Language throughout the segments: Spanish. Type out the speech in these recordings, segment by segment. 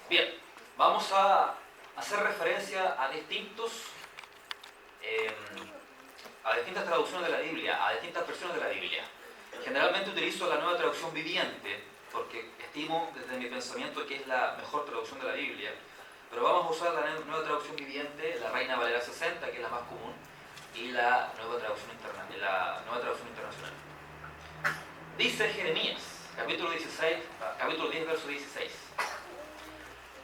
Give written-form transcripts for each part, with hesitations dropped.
Bien, vamos a hacer referencia a distintas traducciones de la Biblia, a distintas versiones de la Biblia. Generalmente utilizo la Nueva Traducción Viviente, porque estimo desde mi pensamiento que es la mejor traducción de la Biblia. Pero vamos a usar la Nueva Traducción Viviente, la Reina Valera 60, que es la más común, y la Nueva Traducción Internacional. Dice Jeremías, capítulo 10, verso 16.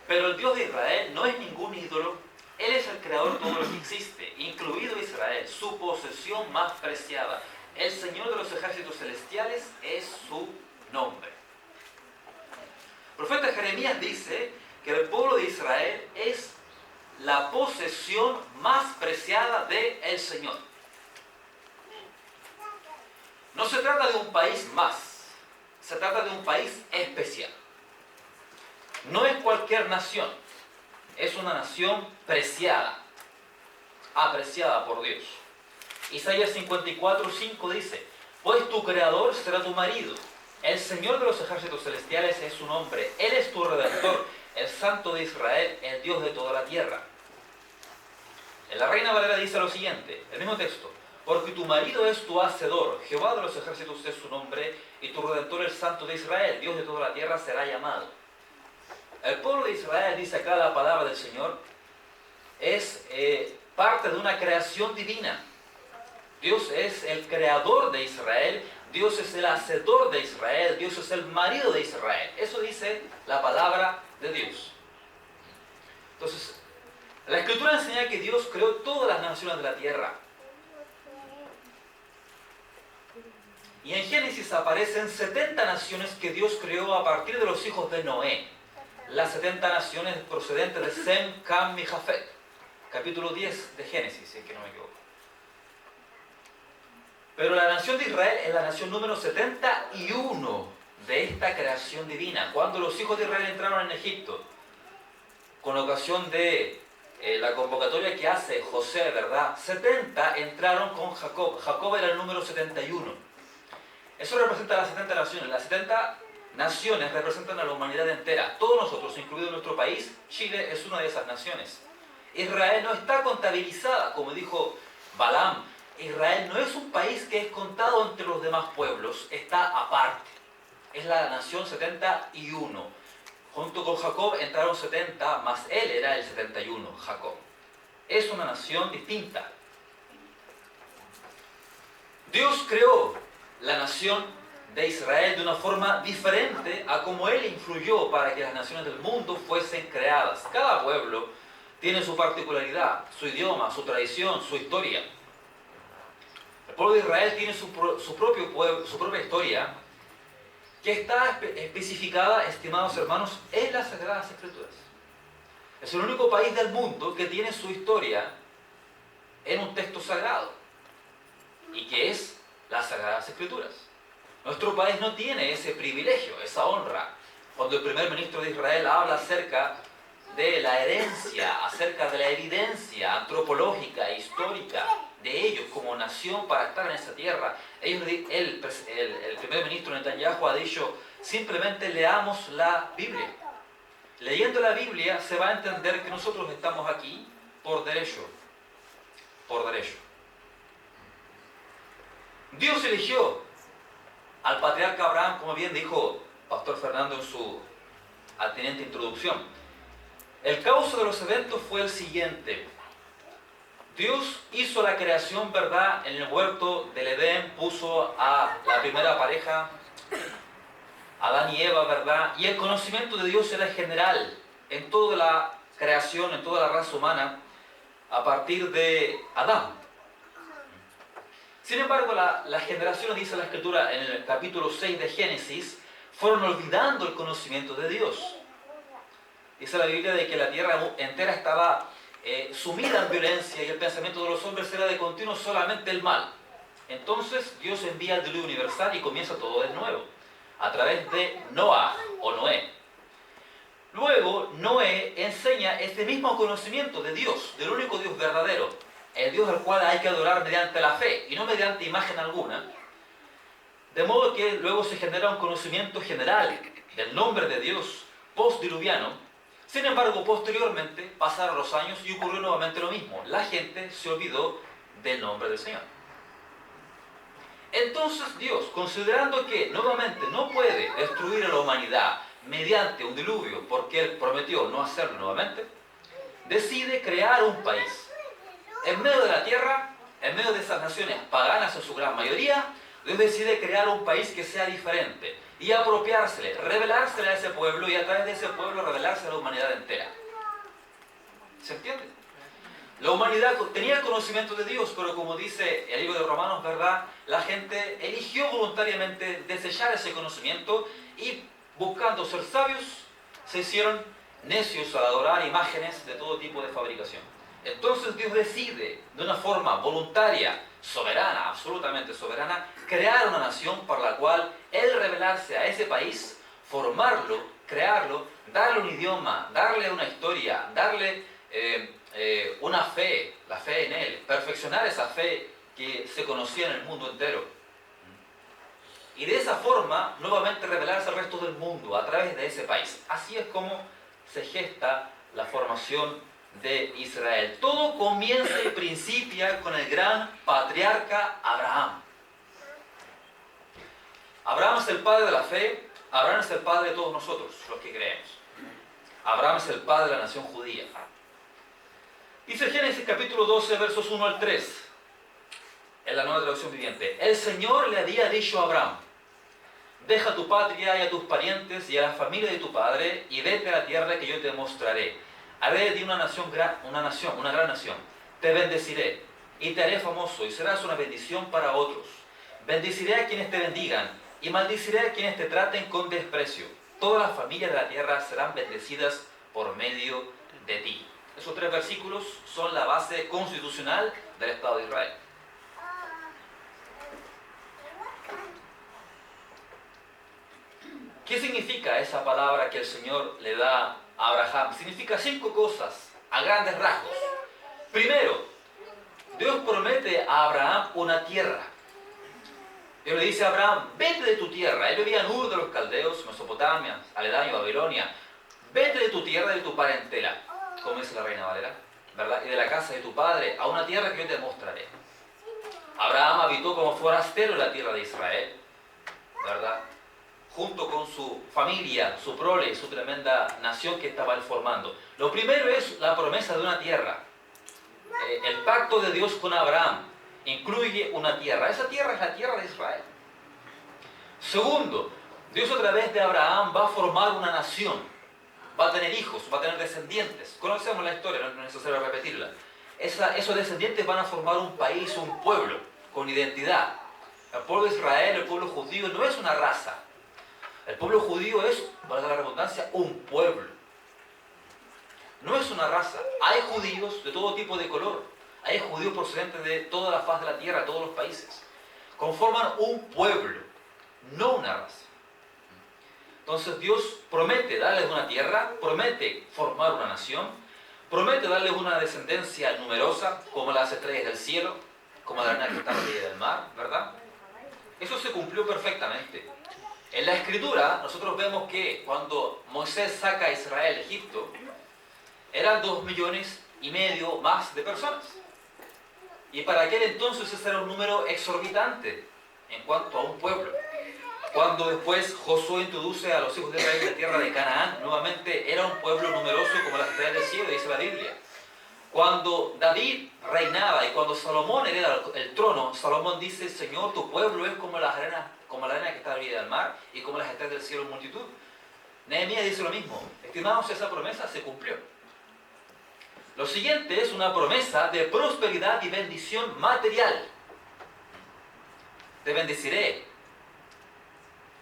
Pero el Dios de Israel no es ningún ídolo, Él es el creador de todo lo que existe, incluido Israel, su posesión más preciada. El Señor de los ejércitos celestiales es su nombre. El profeta Jeremías dice que el pueblo de Israel es la posesión más preciada del Señor. No se trata de un país más, se trata de un país especial. No es cualquier nación, es una nación preciada, apreciada por Dios. Isaías 54:5 dice: pues tu creador será tu marido, el Señor de los ejércitos celestiales es su nombre, Él es tu redentor, el Santo de Israel, el Dios de toda la tierra. En la Reina Valera dice lo siguiente, el mismo texto: porque tu marido es tu hacedor, Jehová de los ejércitos es su nombre, y tu redentor el Santo de Israel, Dios de toda la tierra será llamado. El pueblo de Israel, dice acá la palabra del Señor, es parte de una creación divina. Dios es el creador de Israel, Dios es el hacedor de Israel, Dios es el marido de Israel. Eso dice la palabra de Dios. Entonces, la Escritura enseña que Dios creó todas las naciones de la tierra. Y en Génesis aparecen 70 naciones que Dios creó a partir de los hijos de Noé. Las 70 naciones procedentes de Sem, Cam y Jafet. Capítulo 10 de Génesis, si es que no me equivoco. Pero la nación de Israel es la nación número 71 de esta creación divina. Cuando los hijos de Israel entraron en Egipto, con ocasión de la convocatoria que hace José, ¿verdad? 70 entraron con Jacob. Jacob era el número 71. Eso representa a las 70 naciones. Las 70 naciones representan a la humanidad entera. Todos nosotros, incluido nuestro país, Chile es una de esas naciones. Israel no está contabilizada, como dijo Balaam. Israel no es un país que es contado entre los demás pueblos, está aparte. Es la nación 71. Junto con Jacob entraron 70, más él era el 71, Jacob. Es una nación distinta. Dios creó la nación de Israel de una forma diferente a como Él influyó para que las naciones del mundo fuesen creadas. Cada pueblo tiene su particularidad, su idioma, su tradición, su historia. El pueblo de Israel tiene su propia historia, que está especificada, estimados hermanos, en las Sagradas Escrituras. Es el único país del mundo que tiene su historia en un texto sagrado, y que es las Sagradas Escrituras. Nuestro país no tiene ese privilegio, esa honra. Cuando el primer ministro de Israel habla acerca de la herencia, acerca de la evidencia antropológica e histórica de ellos como nación para estar en esa tierra, el primer ministro Netanyahu ha dicho: simplemente leamos la Biblia. Leyendo la Biblia se va a entender que nosotros estamos aquí por derecho. Por derecho. Dios eligió al patriarca Abraham, como bien dijo Pastor Fernando en su atinente introducción. El cauce de los eventos fue el siguiente. Dios hizo la creación, ¿verdad? En el huerto del Edén puso a la primera pareja, Adán y Eva, ¿verdad? Y el conocimiento de Dios era general en toda la creación, en toda la raza humana, a partir de Adán. Sin embargo, las generaciones, dice la Escritura en el capítulo 6 de Génesis, fueron olvidando el conocimiento de Dios. Dice la Biblia de que la tierra entera estaba sumida en violencia y el pensamiento de los hombres era de continuo solamente el mal. Entonces Dios envía el diluvio universal y comienza todo de nuevo, a través de Noah o Noé. Luego Noé enseña este mismo conocimiento de Dios, del único Dios verdadero, el Dios al cual hay que adorar mediante la fe y no mediante imagen alguna. De modo que luego se genera un conocimiento general del nombre de Dios postdiluviano. Sin embargo, posteriormente pasaron los años y ocurrió nuevamente lo mismo. La gente se olvidó del nombre del Señor. Entonces Dios, considerando que nuevamente no puede destruir a la humanidad mediante un diluvio, porque Él prometió no hacerlo nuevamente, decide crear un país. En medio de la tierra, en medio de esas naciones paganas en su gran mayoría, Dios decide crear un país que sea diferente y apropiársele, revelársele a ese pueblo y a través de ese pueblo revelarse a la humanidad entera. ¿Se entiende? La humanidad tenía el conocimiento de Dios, pero como dice el libro de Romanos, ¿verdad? La gente eligió voluntariamente desechar ese conocimiento y buscando ser sabios, se hicieron necios al adorar imágenes de todo tipo de fabricación. Entonces Dios decide, de una forma voluntaria, soberana, absolutamente soberana, crear una nación para la cual Él revelarse a ese país, formarlo, crearlo, darle un idioma, darle una historia, darle una fe, la fe en Él, perfeccionar esa fe que se conocía en el mundo entero. Y de esa forma, nuevamente revelarse al resto del mundo a través de ese país. Así es como se gesta la formación de Israel. Todo comienza y principia con el gran patriarca Abraham. Abraham es el padre de la fe, Abraham es el padre de todos nosotros, los que creemos. Abraham es el padre de la nación judía. Dice Génesis capítulo 12, versos 1 al 3, en la Nueva Traducción Viviente. El Señor le había dicho a Abraham: deja a tu patria y a tus parientes y a la familia de tu padre y vete a la tierra que yo te mostraré. Haré de ti una gran nación. Te bendeciré y te haré famoso y serás una bendición para otros. Bendeciré a quienes te bendigan y maldiciré a quienes te traten con desprecio. Todas las familias de la tierra serán bendecidas por medio de ti. Esos 3 versículos son la base constitucional del Estado de Israel. ¿Qué significa esa palabra que el Señor le da a Abraham? Significa 5 cosas a grandes rasgos. Primero, Dios promete a Abraham una tierra. Dios le dice a Abraham: vete de tu tierra. Él vivía en Ur de los Caldeos, Mesopotamia, aledaño a Babilonia. Vete de tu tierra y de tu parentela, como dice la Reina Valera, ¿verdad? Y de la casa de tu padre a una tierra que yo te mostraré. Abraham habitó como forastero en la tierra de Israel, ¿verdad? Junto con su familia, su prole y su tremenda nación que estaba él formando. Lo primero es la promesa de una tierra. El pacto de Dios con Abraham incluye una tierra. Esa tierra es la tierra de Israel. Segundo, Dios a través de Abraham va a formar una nación. Va a tener hijos, va a tener descendientes. Conocemos la historia, no es necesario repetirla. Esos descendientes van a formar un país, un pueblo, con identidad. El pueblo de Israel, el pueblo judío, no es una raza. El pueblo judío es, valga la redundancia, un pueblo. No es una raza. Hay judíos de todo tipo de color. Hay judíos procedentes de toda la faz de la tierra, de todos los países. Conforman un pueblo, no una raza. Entonces Dios promete darles una tierra, promete formar una nación, promete darles una descendencia numerosa, como las estrellas del cielo, como la arena que está en la orilla del mar, ¿verdad? Eso se cumplió perfectamente. En la Escritura, nosotros vemos que cuando Moisés saca a Israel de Egipto, eran 2,5 millones más de personas. Y para aquel entonces ese era un número exorbitante en cuanto a un pueblo. Cuando después Josué introduce a los hijos de Israel en la tierra de Canaán, nuevamente era un pueblo numeroso como las estrellas del cielo, dice la Biblia. Cuando David reinaba y cuando Salomón hereda el trono, Salomón dice: Señor, tu pueblo es como la arena que está a la orilla del mar y como las estrellas del cielo en multitud. Nehemías dice lo mismo. Estimados, esa promesa se cumplió. Lo siguiente es una promesa de prosperidad y bendición material. Te bendeciré,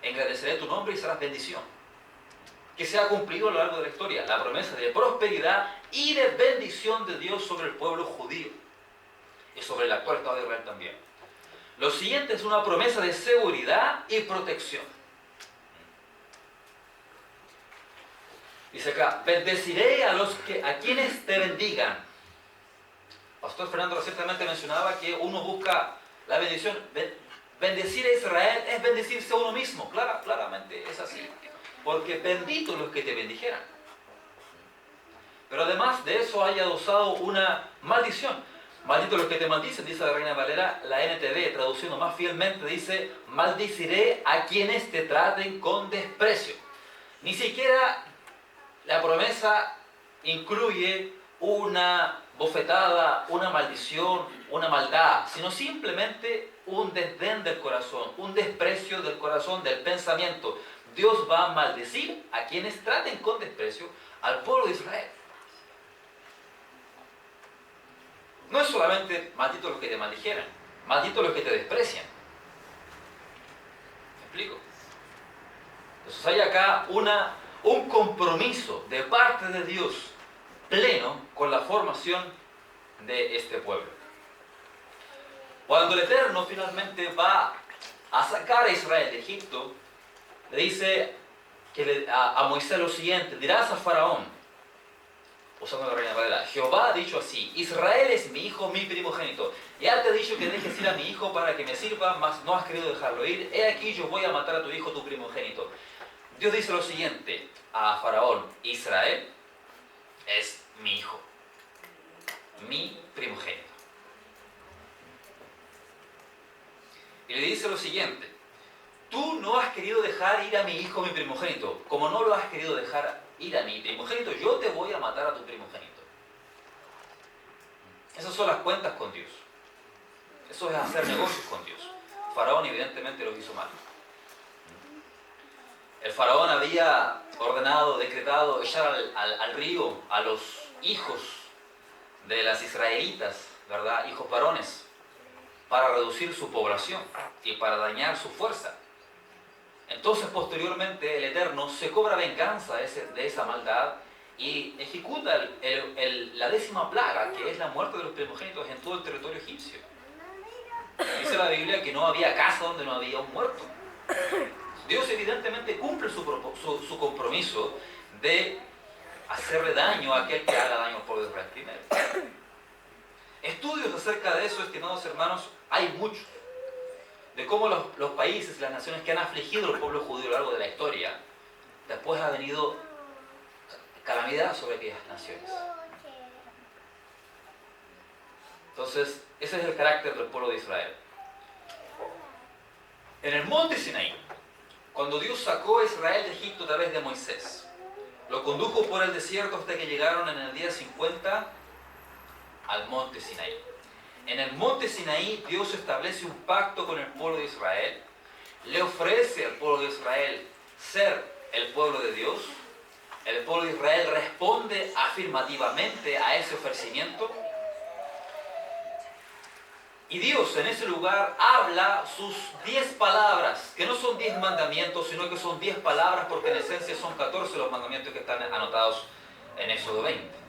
engrandeceré tu nombre y serás bendición. Que se ha cumplido a lo largo de la historia, la promesa de prosperidad y de bendición de Dios sobre el pueblo judío y sobre el actual Estado de Israel también. Lo siguiente es una promesa de seguridad y protección. Dice acá: bendeciré a quienes te bendigan. Pastor Fernando recientemente mencionaba que uno busca la bendición. Bendecir a Israel es bendecirse a uno mismo. Claramente es así. Porque benditos los que te bendijeran. Pero además de eso haya usado una maldición. Maldito los que te maldicen, dice la Reina Valera, la NTV, traduciendo más fielmente, dice, maldiciré a quienes te traten con desprecio. Ni siquiera la promesa incluye una bofetada, una maldición, una maldad, sino simplemente un desdén del corazón, un desprecio del corazón, del pensamiento. Dios va a maldecir a quienes traten con desprecio al pueblo de Israel. No es solamente maldito los que te maldijeran, maldito los que te desprecian. ¿Me explico? Entonces hay acá un compromiso de parte de Dios pleno con la formación de este pueblo. Cuando el Eterno finalmente va a sacar a Israel de Egipto, le dice a Moisés lo siguiente: dirás a Faraón, usando la Reina Valera, Jehová ha dicho así, Israel es mi hijo, mi primogénito. Ya te he dicho que dejes ir a mi hijo para que me sirva, mas no has querido dejarlo ir. He aquí yo voy a matar a tu hijo, tu primogénito. Dios dice lo siguiente a Faraón: Israel es mi hijo, mi primogénito. Y le dice lo siguiente: tú no has querido dejar ir a mi hijo, mi primogénito. Como no lo has querido dejar ir a mi primogénito, yo te voy a matar a tu primogénito. Esas son las cuentas con Dios. Eso es hacer negocios con Dios. Faraón evidentemente lo hizo mal. El faraón había ordenado, decretado echar al río a los hijos de las israelitas, ¿verdad? Hijos varones, para reducir su población y para dañar su fuerza. Entonces, posteriormente, el Eterno se cobra venganza de esa maldad y ejecuta la 10ª plaga, que es la muerte de los primogénitos en todo el territorio egipcio. Dice la Biblia que no había casa donde no había un muerto. Dios evidentemente cumple su compromiso de hacerle daño a aquel que haga daño al pueblo de Israel primero. Estudios acerca de eso, estimados hermanos, hay muchos. De cómo los países, las naciones que han afligido al pueblo judío a lo largo de la historia, después ha venido calamidad sobre aquellas naciones. Entonces, ese es el carácter del pueblo de Israel. En el monte Sinaí, cuando Dios sacó a Israel de Egipto a través de Moisés, lo condujo por el desierto hasta que llegaron en el día 50 al monte Sinaí. En el monte Sinaí, Dios establece un pacto con el pueblo de Israel, le ofrece al pueblo de Israel ser el pueblo de Dios. El pueblo de Israel responde afirmativamente a ese ofrecimiento. Y Dios en ese lugar habla sus 10 palabras, que no son 10 mandamientos, sino que son 10 palabras, porque en esencia son 14 los mandamientos que están anotados en Éxodo 20.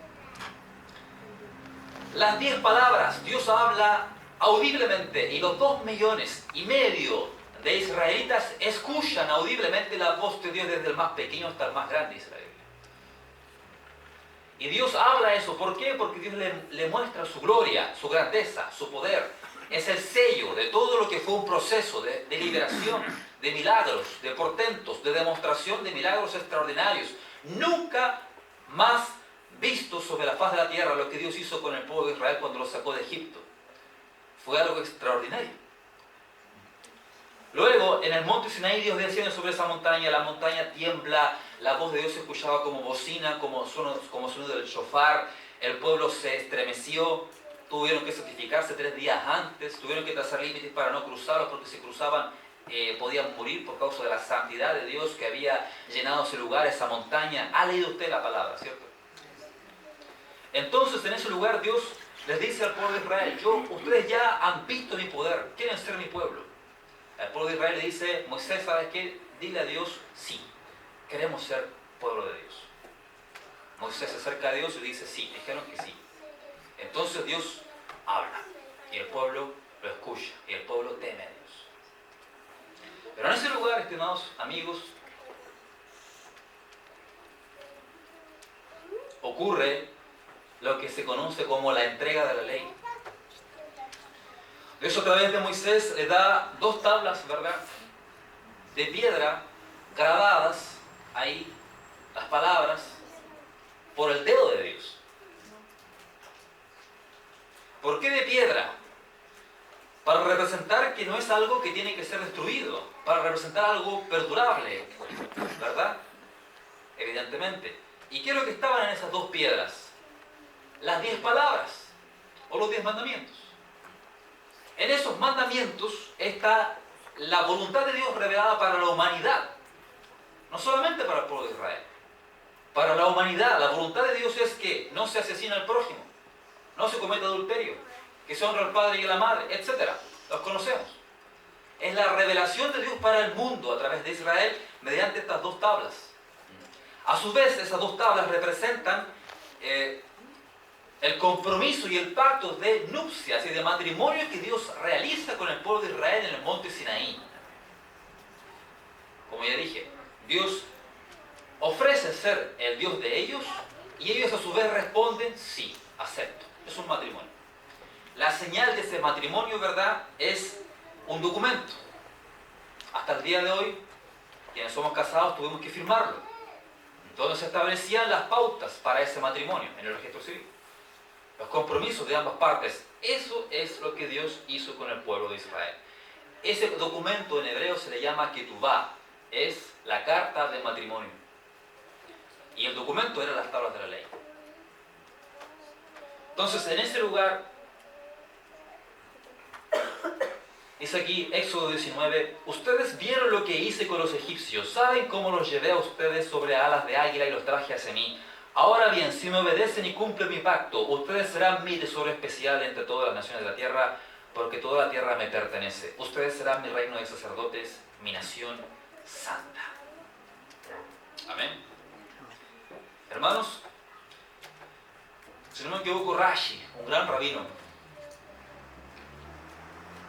Las 10 palabras, Dios habla audiblemente, y los 2,5 millones de israelitas escuchan audiblemente la voz de Dios desde el más pequeño hasta el más grande Israel. Y Dios habla eso, ¿por qué? Porque Dios le muestra su gloria, su grandeza, su poder. Es el sello de todo lo que fue un proceso de liberación, de milagros, de portentos, de demostración de milagros extraordinarios. Nunca más visto sobre la faz de la tierra lo que Dios hizo con el pueblo de Israel cuando lo sacó de Egipto. Fue algo extraordinario. Luego, en el monte Sinaí, Dios desciende sobre esa montaña, la montaña tiembla, la voz de Dios se escuchaba como bocina, como sonido del shofar, el pueblo se estremeció, tuvieron que sacrificarse 3 días antes, tuvieron que trazar límites para no cruzarlos, porque si cruzaban podían morir por causa de la santidad de Dios que había llenado ese lugar, esa montaña. Ha leído usted la palabra, ¿cierto? Entonces, en ese lugar Dios les dice al pueblo de Israel: ustedes ya han visto mi poder, quieren ser mi pueblo. El pueblo de Israel le dice: Moisés, ¿sabes qué? Dile a Dios, sí, queremos ser pueblo de Dios. Moisés se acerca a Dios y dice: sí, dijeron que sí. Entonces Dios habla y el pueblo lo escucha y el pueblo teme a Dios. Pero en ese lugar, estimados amigos, ocurre lo que se conoce como la entrega de la ley. Dios a través de Moisés le da 2 tablas, ¿verdad?, de piedra grabadas ahí, las palabras, por el dedo de Dios. ¿Por qué de piedra? Para representar que no es algo que tiene que ser destruido, para representar algo perdurable, ¿verdad? Evidentemente. ¿Y qué es lo que estaban en esas dos piedras? Las 10 palabras, o los 10 mandamientos. En esos mandamientos está la voluntad de Dios revelada para la humanidad, no solamente para el pueblo de Israel. Para la humanidad, la voluntad de Dios es que no se asesine al prójimo, no se cometa adulterio, que se honre al padre y a la madre, etc. Los conocemos. Es la revelación de Dios para el mundo a través de Israel mediante estas dos tablas. A su vez, esas dos tablas representan el compromiso y el pacto de nupcias y de matrimonio que Dios realiza con el pueblo de Israel en el monte Sinaí. Como ya dije, Dios ofrece ser el Dios de ellos y ellos a su vez responden, sí, acepto. Es un matrimonio. La señal de ese matrimonio, ¿verdad?, es un documento. Hasta el día de hoy, quienes somos casados tuvimos que firmarlo, donde se establecían las pautas para ese matrimonio en el registro civil. Los compromisos de ambas partes. Eso es lo que Dios hizo con el pueblo de Israel. Ese documento en hebreo se le llama ketubá. Es la carta de matrimonio. Y el documento eran las tablas de la ley. Entonces, en ese lugar, dice aquí, Éxodo 19, ustedes vieron lo que hice con los egipcios, saben cómo los llevé a ustedes sobre alas de águila y los traje hacia mí. Ahora bien, si me obedecen y cumplen mi pacto, ustedes serán mi tesoro especial entre todas las naciones de la tierra, porque toda la tierra me pertenece. Ustedes serán mi reino de sacerdotes, mi nación santa. Amén. Hermanos, si no me equivoco, Rashi, un gran rabino,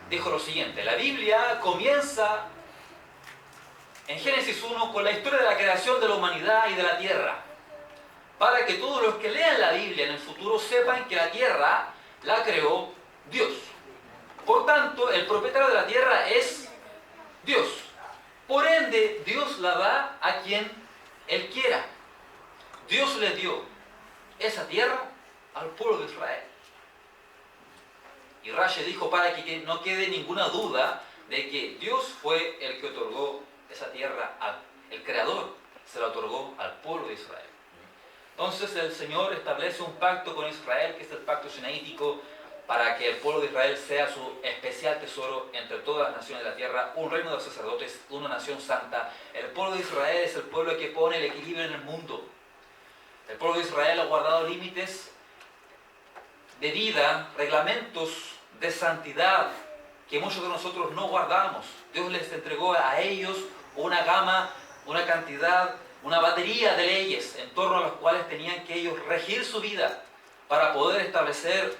dijo lo siguiente: la Biblia comienza en Génesis 1 con la historia de la creación de la humanidad y de la tierra, para que todos los que lean la Biblia en el futuro sepan que la tierra la creó Dios. Por tanto, el propietario de la tierra es Dios. Por ende, Dios la da a quien Él quiera. Dios le dio esa tierra al pueblo de Israel. Y Rashi dijo, para que no quede ninguna duda de que Dios fue el que otorgó esa tierra, el Creador se la otorgó al pueblo de Israel. Entonces el Señor establece un pacto con Israel, que es el pacto sinaítico, para que el pueblo de Israel sea su especial tesoro entre todas las naciones de la tierra, un reino de sacerdotes, una nación santa. El pueblo de Israel es el pueblo que pone el equilibrio en el mundo. El pueblo de Israel ha guardado límites de vida, reglamentos de santidad que muchos de nosotros no guardamos. Dios les entregó a ellos una gama, una cantidad, una batería de leyes en torno a las cuales tenían que ellos regir su vida para poder establecer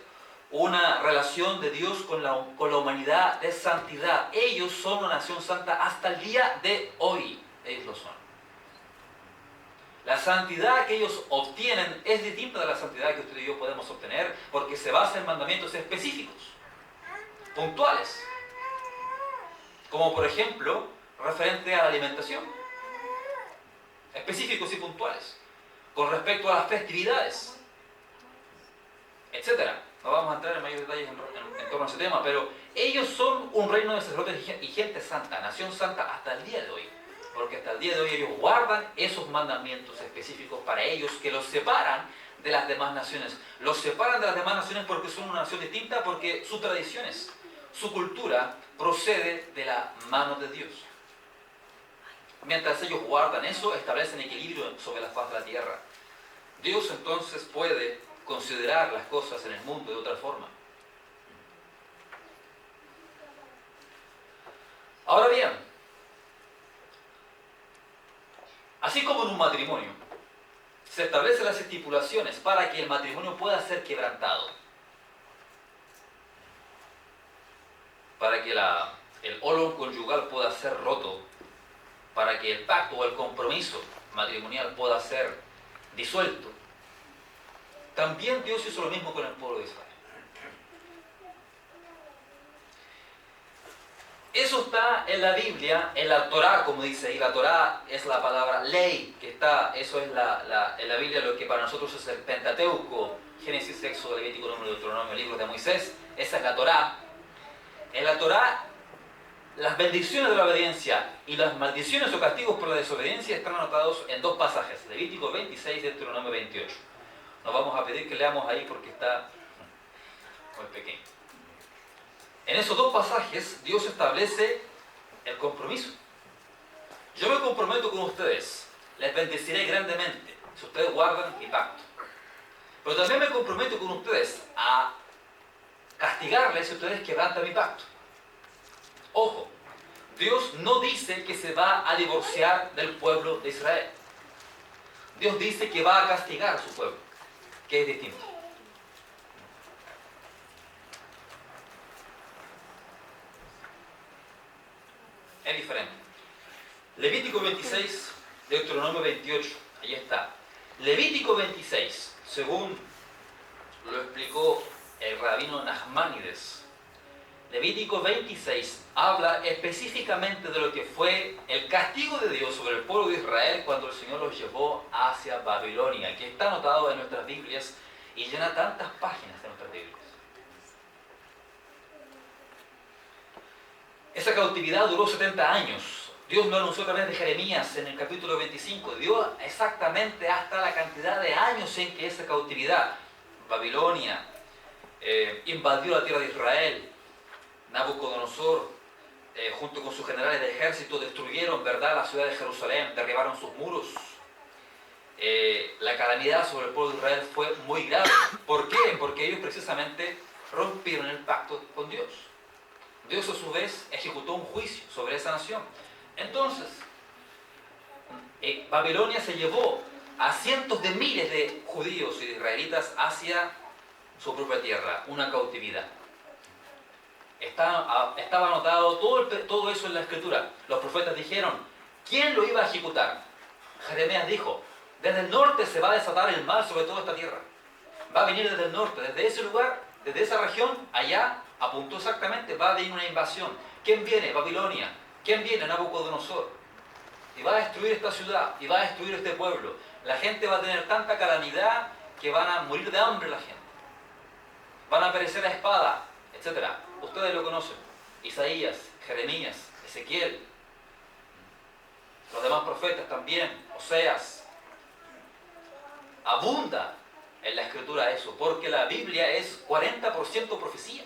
una relación de Dios con la humanidad de santidad. Ellos son una nación santa hasta el día de hoy. Ellos lo son. La santidad que ellos obtienen es distinta de la santidad que usted y yo podemos obtener, porque se basa en mandamientos específicos, puntuales, como por ejemplo referente a la alimentación, específicos y puntuales, con respecto a las festividades, etc. No vamos a entrar en mayores detalles en torno a ese tema, pero ellos son un reino de sacerdotes y gente santa, nación santa hasta el día de hoy. Porque hasta el día de hoy ellos guardan esos mandamientos específicos para ellos que los separan de las demás naciones. Los separan de las demás naciones porque son una nación distinta, porque sus tradiciones, su cultura procede de la mano de Dios. Mientras ellos guardan eso, establecen equilibrio sobre la faz de la tierra. Dios entonces puede considerar las cosas en el mundo de otra forma. Ahora bien, así como en un matrimonio, se establecen las estipulaciones para que el matrimonio pueda ser quebrantado. Para que el óleo conyugal pueda ser roto. Para que el pacto o el compromiso matrimonial pueda ser disuelto. También Dios hizo lo mismo con el pueblo de Israel. Eso está en la Biblia, en la Torá, como dice ahí. La Torá es la palabra ley que está, eso es en la Biblia lo que para nosotros es el Pentateuco, Génesis, Éxodo, Levítico, Número, Deuteronomio, libros de Moisés. Esa es la Torá. En la Torá, las bendiciones de la obediencia y las maldiciones o castigos por la desobediencia están anotados en dos pasajes, Levítico 26 y Deuteronomio 28. Nos vamos a pedir que leamos ahí porque está muy pequeño. En esos dos pasajes, Dios establece el compromiso. Yo me comprometo con ustedes, les bendeciré grandemente si ustedes guardan mi pacto. Pero también me comprometo con ustedes a castigarles si ustedes quebrantan mi pacto. Ojo, Dios no dice que se va a divorciar del pueblo de Israel. Dios dice que va a castigar a su pueblo, que es distinto. Es diferente. Levítico 26, Deuteronomio 28, ahí está. Levítico 26, según lo explicó el rabino Nachmanides, Levítico 26 habla específicamente de lo que fue el castigo de Dios sobre el pueblo de Israel cuando el Señor los llevó hacia Babilonia, que está anotado en nuestras Biblias y llena tantas páginas de nuestras Biblias. Esa cautividad duró 70 años. Dios lo anunció a través de Jeremías en el capítulo 25. Dio exactamente hasta la cantidad de años en que esa cautividad, Babilonia, invadió la tierra de Israel. Nabucodonosor, junto con sus generales de ejército, destruyeron, ¿verdad?, la ciudad de Jerusalén, derribaron sus muros. La calamidad sobre el pueblo de Israel fue muy grave. ¿Por qué? Porque ellos precisamente rompieron el pacto con Dios. Dios a su vez ejecutó un juicio sobre esa nación. Entonces, Babilonia se llevó a cientos de miles de judíos y de israelitas hacia su propia tierra, una cautividad. Estaba anotado todo eso en la Escritura. Los profetas dijeron, ¿quién lo iba a ejecutar? Jeremías dijo, desde el norte se va a desatar el mal sobre toda esta tierra. Va a venir desde el norte, desde ese lugar, desde esa región, allá, apuntó exactamente, va a venir una invasión. ¿Quién viene? Babilonia. ¿Quién viene? Nabucodonosor. Y va a destruir esta ciudad, y va a destruir este pueblo. La gente va a tener tanta calamidad que van a morir de hambre la gente. Van a perecer a espada, etc. Ustedes lo conocen. Isaías, Jeremías, Ezequiel, los demás profetas también, Oseas. Abunda en la Escritura eso, porque la Biblia es 40% profecía.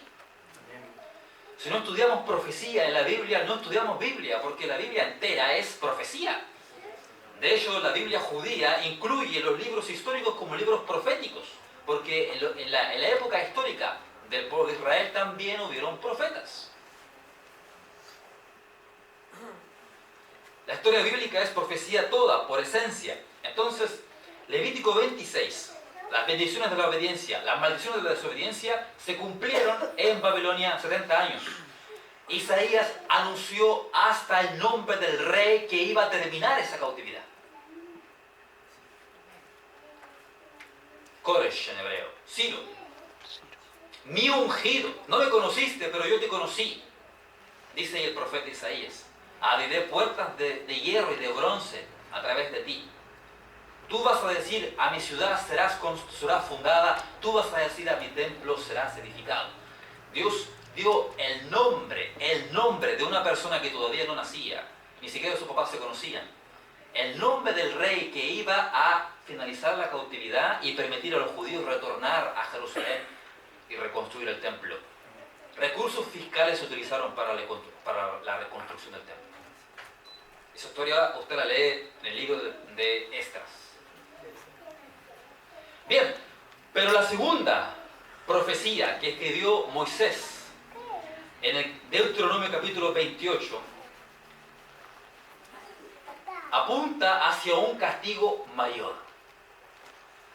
Si no estudiamos profecía en la Biblia, no estudiamos Biblia, porque la Biblia entera es profecía. De hecho, la Biblia judía incluye los libros históricos como libros proféticos, porque en la época histórica del pueblo de Israel también hubieron profetas. La historia bíblica es profecía toda, por esencia. Entonces, Levítico 26, las bendiciones de la obediencia, las maldiciones de la desobediencia se cumplieron en Babilonia 70 años. Isaías anunció hasta el nombre del rey que iba a terminar esa cautividad. Koresh en hebreo, Ciro. Mi ungido, no me conociste, pero yo te conocí, dice el profeta Isaías. Abriré puertas de hierro y de bronce a través de ti. Tú vas a decir, a mi ciudad será fundada, tú vas a decir, a mi templo serás edificado. Dios dio el nombre de una persona que todavía no nacía, ni siquiera sus papás se conocían. El nombre del rey que iba a finalizar la cautividad y permitir a los judíos retornar a Jerusalén y reconstruir el templo. Recursos fiscales se utilizaron para la reconstrucción del templo. Esa historia usted la lee en el libro de Esdras. Bien, pero la segunda profecía que escribió Moisés en el Deuteronomio capítulo 28 apunta hacia un castigo mayor,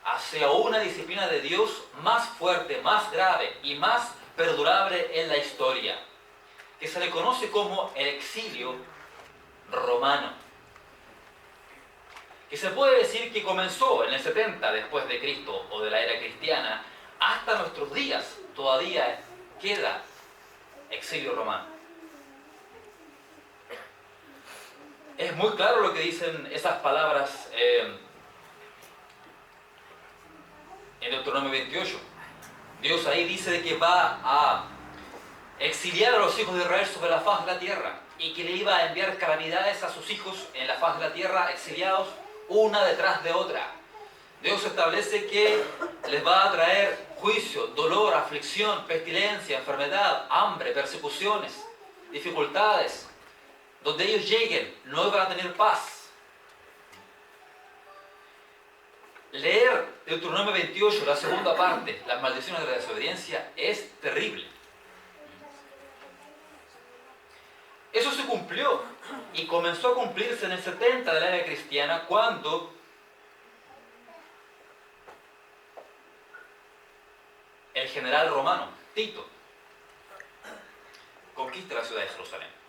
hacia una disciplina de Dios más fuerte, más grave y más perdurable en la historia, que se le conoce como el exilio romano, que se puede decir que comenzó en el 70 después de Cristo o de la era cristiana, hasta nuestros días todavía queda exilio romano. Es muy claro lo que dicen esas palabras en Deuteronomio 28. Dios ahí dice de que va a exiliar a los hijos de Israel sobre la faz de la tierra y que le iba a enviar calamidades a sus hijos en la faz de la tierra, exiliados una detrás de otra. Dios establece que les va a traer juicio, dolor, aflicción, pestilencia, enfermedad, hambre, persecuciones, dificultades. Donde ellos lleguen, no van a tener paz. Leer Deuteronomio 28, la segunda parte, las maldiciones de la desobediencia, es terrible. Eso se cumplió y comenzó a cumplirse en el 70 de la era cristiana cuando el general romano, Tito, conquista la ciudad de Jerusalén.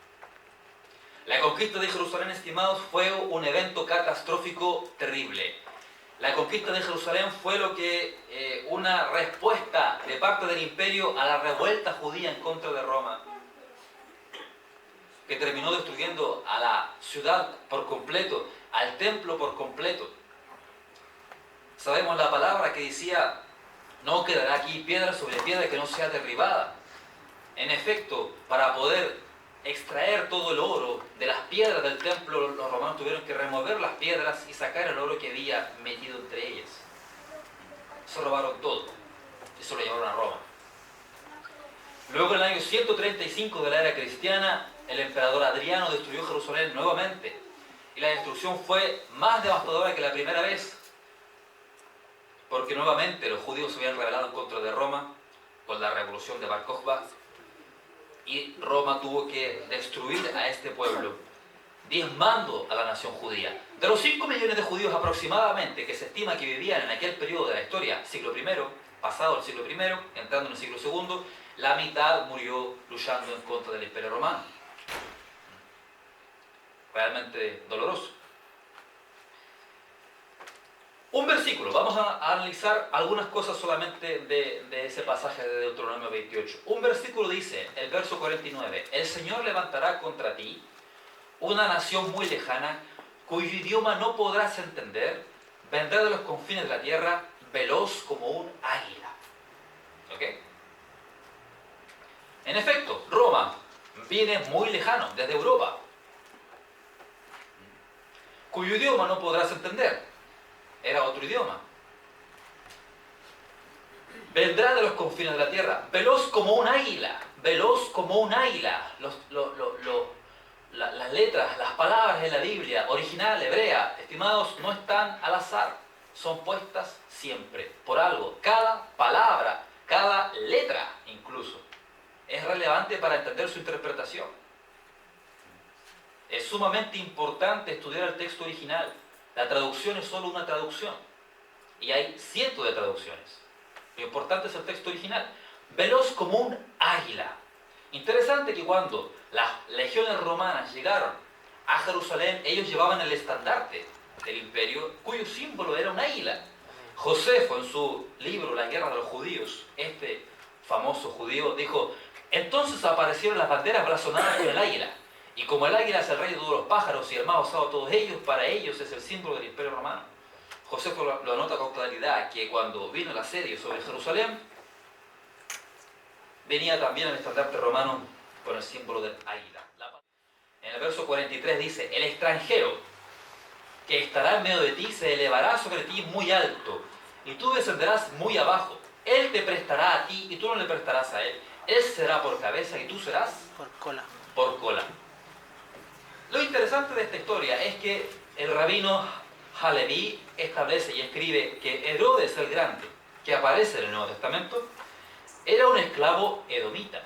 La conquista de Jerusalén, estimados, fue un evento catastrófico terrible. La conquista de Jerusalén fue una respuesta de parte del imperio a la revuelta judía en contra de Roma, que terminó destruyendo a la ciudad por completo, al templo por completo. Sabemos la palabra que decía: no quedará aquí piedra sobre piedra que no sea derribada. En efecto, para poder extraer todo el oro de las piedras del templo, los romanos tuvieron que remover las piedras y sacar el oro que había metido entre ellas. Se robaron todo y se lo llevaron a Roma. Luego, en el año 135 de la era cristiana, el emperador Adriano destruyó Jerusalén nuevamente, y la destrucción fue más devastadora que la primera vez, porque nuevamente los judíos se habían rebelado en contra de Roma con la revolución de Bar Kokhba, y Roma tuvo que destruir a este pueblo, diezmando a la nación judía. De los 5 millones de judíos aproximadamente que se estima que vivían en aquel periodo de la historia, siglo I, pasado el siglo I, entrando en el siglo II, la mitad murió luchando en contra del Imperio Romano. Realmente doloroso. Un versículo, vamos a analizar algunas cosas solamente de ese pasaje de Deuteronomio 28. Un versículo dice, el verso 49, el Señor levantará contra ti una nación muy lejana, cuyo idioma no podrás entender, vendrá de los confines de la tierra, veloz como un águila. ¿Ok? En efecto, Roma viene muy lejano, desde Europa, cuyo idioma no podrás entender. Era otro idioma. Vendrá de los confines de la tierra, veloz como un águila, veloz como un águila. Las letras, las palabras en la Biblia, original, hebrea, estimados, no están al azar, son puestas siempre, por algo. Cada palabra, cada letra incluso, es relevante para entender su interpretación. Es sumamente importante estudiar el texto original. La traducción es solo una traducción, y hay cientos de traducciones. Lo importante es el texto original. Veloz como un águila. Interesante que cuando las legiones romanas llegaron a Jerusalén, ellos llevaban el estandarte del imperio, cuyo símbolo era un águila. Josefo, en su libro La guerra de los judíos, este famoso judío, dijo: entonces aparecieron las banderas blasonadas con el águila. Y como el águila es el rey de todos los pájaros y el más osado de todos ellos, para ellos es el símbolo del imperio romano. Josefo lo anota con claridad, que cuando vino el asedio sobre Jerusalén, venía también el estandarte romano con el símbolo del águila. En el verso 43 dice: el extranjero que estará en medio de ti se elevará sobre ti muy alto, y tú descenderás muy abajo. Él te prestará a ti y tú no le prestarás a él. Él será por cabeza y tú serás por cola. Por cola. Lo interesante de esta historia es que el rabino Halevi establece y escribe que Herodes el Grande, que aparece en el Nuevo Testamento, era un esclavo edomita.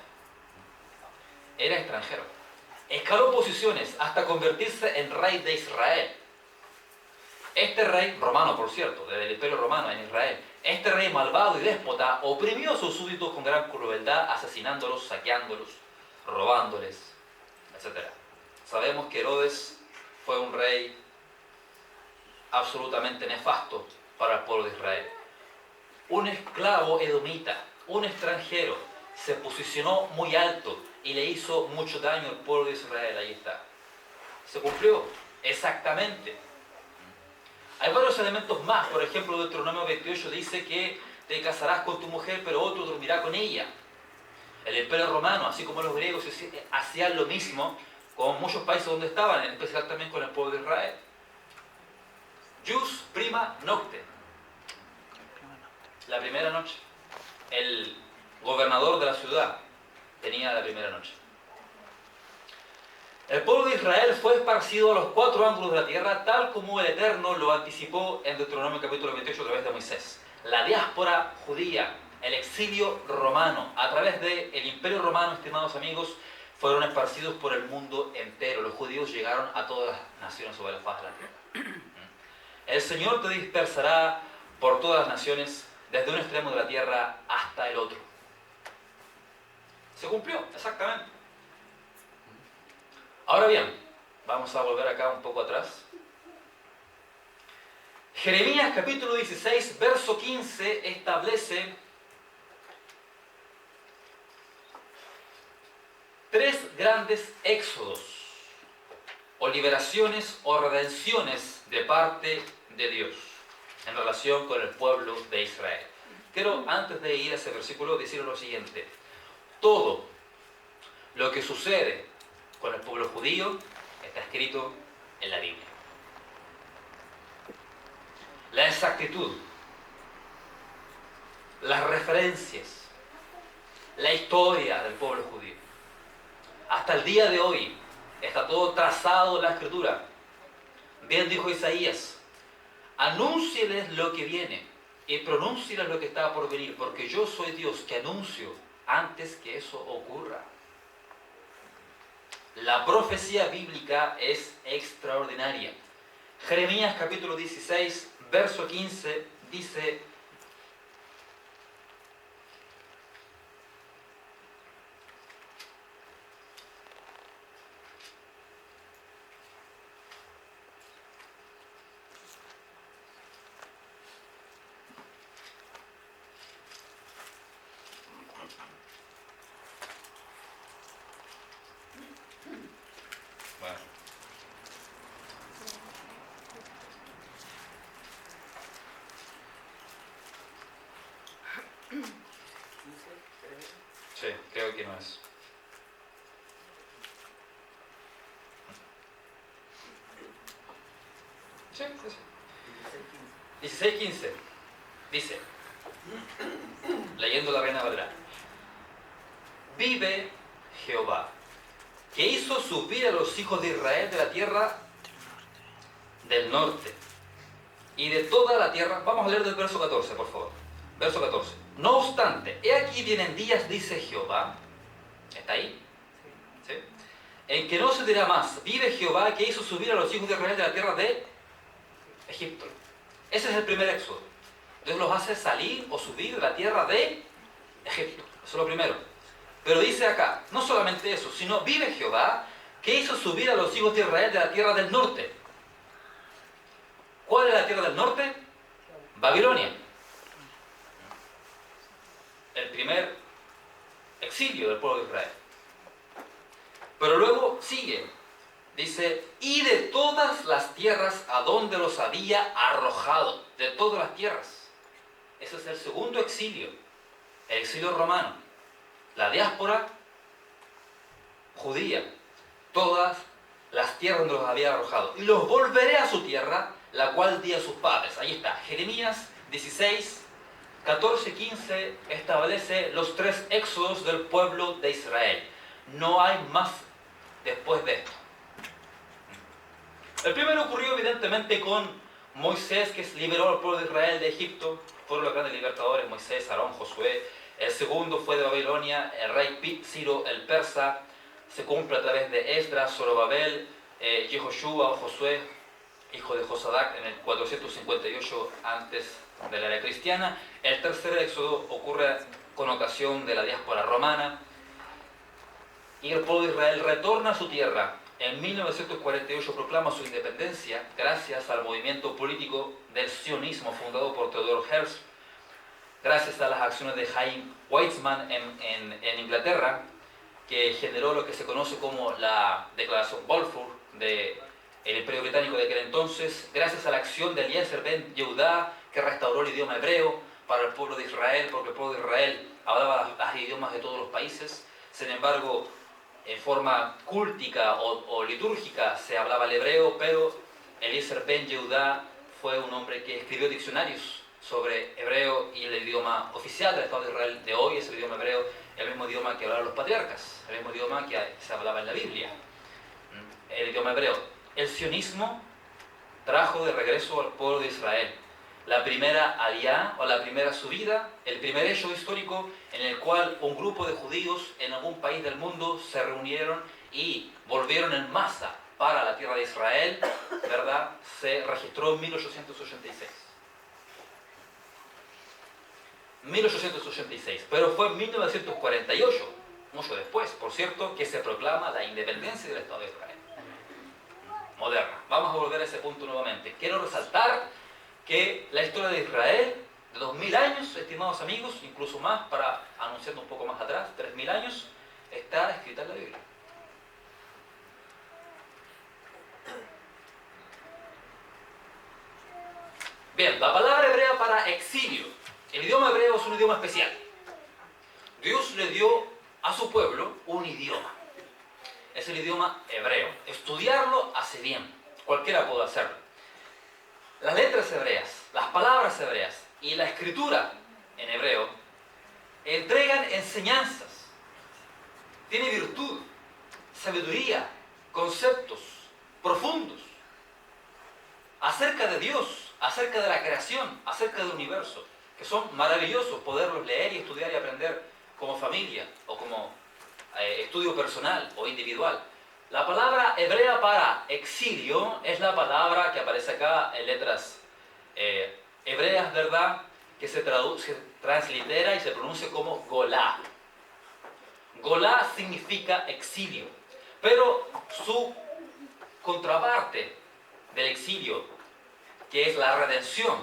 Era extranjero. Escaló posiciones hasta convertirse en rey de Israel. Este rey, romano por cierto, desde el Imperio Romano en Israel, este rey malvado y déspota oprimió a sus súbditos con gran crueldad, asesinándolos, saqueándolos, robándoles, etc. Sabemos que Herodes fue un rey absolutamente nefasto para el pueblo de Israel. Un esclavo edomita, un extranjero, se posicionó muy alto y le hizo mucho daño al pueblo de Israel. Ahí está. Se cumplió. Exactamente. Hay varios elementos más. Por ejemplo, Deuteronomio 28 dice que te casarás con tu mujer, pero otro dormirá con ella. El Imperio Romano, así como los griegos, hacían lo mismo con muchos países donde estaban, en especial también con el pueblo de Israel. Jus prima nocte. La primera noche. El gobernador de la ciudad tenía la primera noche. El pueblo de Israel fue esparcido a los 4 ángulos de la tierra, tal como el Eterno lo anticipó en Deuteronomio capítulo 28 a través de Moisés. La diáspora judía, el exilio romano, a través del Imperio Romano, estimados amigos, fueron esparcidos por el mundo entero. Los judíos llegaron a todas las naciones sobre la faz de la tierra. El Señor te dispersará por todas las naciones, desde un extremo de la tierra hasta el otro. Se cumplió, exactamente. Ahora bien, vamos a volver acá un poco atrás. Jeremías capítulo 16, verso 15 establece 3 grandes éxodos, o liberaciones o redenciones de parte de Dios en relación con el pueblo de Israel. Quiero, antes de ir a ese versículo, decir lo siguiente. Todo lo que sucede con el pueblo judío está escrito en la Biblia. La exactitud, las referencias, la historia del pueblo judío. Hasta el día de hoy está todo trazado en la Escritura. Bien dijo Isaías, anúncieles lo que viene y pronúncieles lo que está por venir, porque yo soy Dios que anuncio antes que eso ocurra. La profecía bíblica es extraordinaria. Jeremías capítulo 16, verso 15 dice: bueno, sí, creo que no es. Sí, sí, sí. 16:15 dice, leyendo la Reina Valera: vive Jehová, que hizo subir a los hijos de Israel de la tierra del norte y de toda la tierra. Vamos a leer del verso 14, por favor. Verso 14. No obstante, he aquí vienen días, dice Jehová. ¿Está ahí? ¿Sí? En que no se dirá más, vive Jehová, que hizo subir a los hijos de Israel de la tierra de Egipto. Ese es el primer éxodo. Dios los hace salir o subir de la tierra de Egipto. Eso es lo primero. Pero dice acá, no solamente eso, sino vive Jehová, que hizo subir a los hijos de Israel de la tierra del norte. ¿Cuál es la tierra del norte? Babilonia. El primer exilio del pueblo de Israel. Pero luego sigue. Dice, y de todas las tierras a donde los había arrojado. De todas las tierras. Ese es el segundo exilio. El exilio romano. La diáspora judía. Todas las tierras donde los había arrojado. Y los volveré a su tierra, la cual di a sus padres. Ahí está. Jeremías 16, 14, 15 establece los 3 éxodos del pueblo de Israel. No hay más después de esto. El primero ocurrió evidentemente con Moisés, que liberó al pueblo de Israel de Egipto. Fueron los grandes libertadores, Moisés, Aarón, Josué. El segundo fue de Babilonia, el rey Ciro el persa. Se cumple a través de Esdras, Zorobabel, Yehoshua o Josué, hijo de Josadac, en el 458 antes de la era cristiana. El tercer éxodo ocurre con ocasión de la diáspora romana. Y el pueblo de Israel retorna a su tierra. En 1948 proclama su independencia gracias al movimiento político del sionismo fundado por Theodor Herzl, gracias a las acciones de Chaim Weizmann en Inglaterra, que generó lo que se conoce como la Declaración Balfour de el Imperio Británico de aquel entonces, gracias a la acción de Eliezer ben Yehudá, que restauró el idioma hebreo para el pueblo de Israel, porque el pueblo de Israel hablaba los idiomas de todos los países. Sin embargo, en forma cúltica o litúrgica se hablaba el hebreo, pero Eliezer ben Yehudá fue un hombre que escribió diccionarios sobre hebreo, y el idioma oficial del Estado de Israel de hoy es el idioma hebreo, el mismo idioma que hablaban los patriarcas, el mismo idioma que se hablaba en la Biblia, el idioma hebreo. El sionismo trajo de regreso al pueblo de Israel la primera aliyá, o la primera subida, el primer hecho histórico en el cual un grupo de judíos en algún país del mundo se reunieron y volvieron en masa para la tierra de Israel, ¿verdad? Se registró en 1886. 1886, pero fue en 1948, mucho después, por cierto, que se proclama la independencia del Estado de Israel moderna. Vamos a volver a ese punto nuevamente. Quiero resaltar que la historia de Israel, de 2000 años, estimados amigos, incluso más, para anunciando un poco más atrás, 3000 años, está escrita en la Biblia. Bien, la palabra hebrea para exilio. El idioma hebreo es un idioma especial. Dios le dio a su pueblo un idioma. Es el idioma hebreo. Estudiarlo hace bien. Cualquiera puede hacerlo. Las letras hebreas, las palabras hebreas y la escritura en hebreo entregan enseñanzas. Tiene virtud, sabiduría, conceptos profundos acerca de Dios, acerca de la creación, acerca del universo, que son maravillosos poderlos leer y estudiar y aprender como familia o como estudio personal o individual. La palabra hebrea para exilio es la palabra que aparece acá en letras hebreas, ¿verdad? Que se translitera y se pronuncia como golá. Golá significa exilio, pero su contraparte del exilio, que es la redención,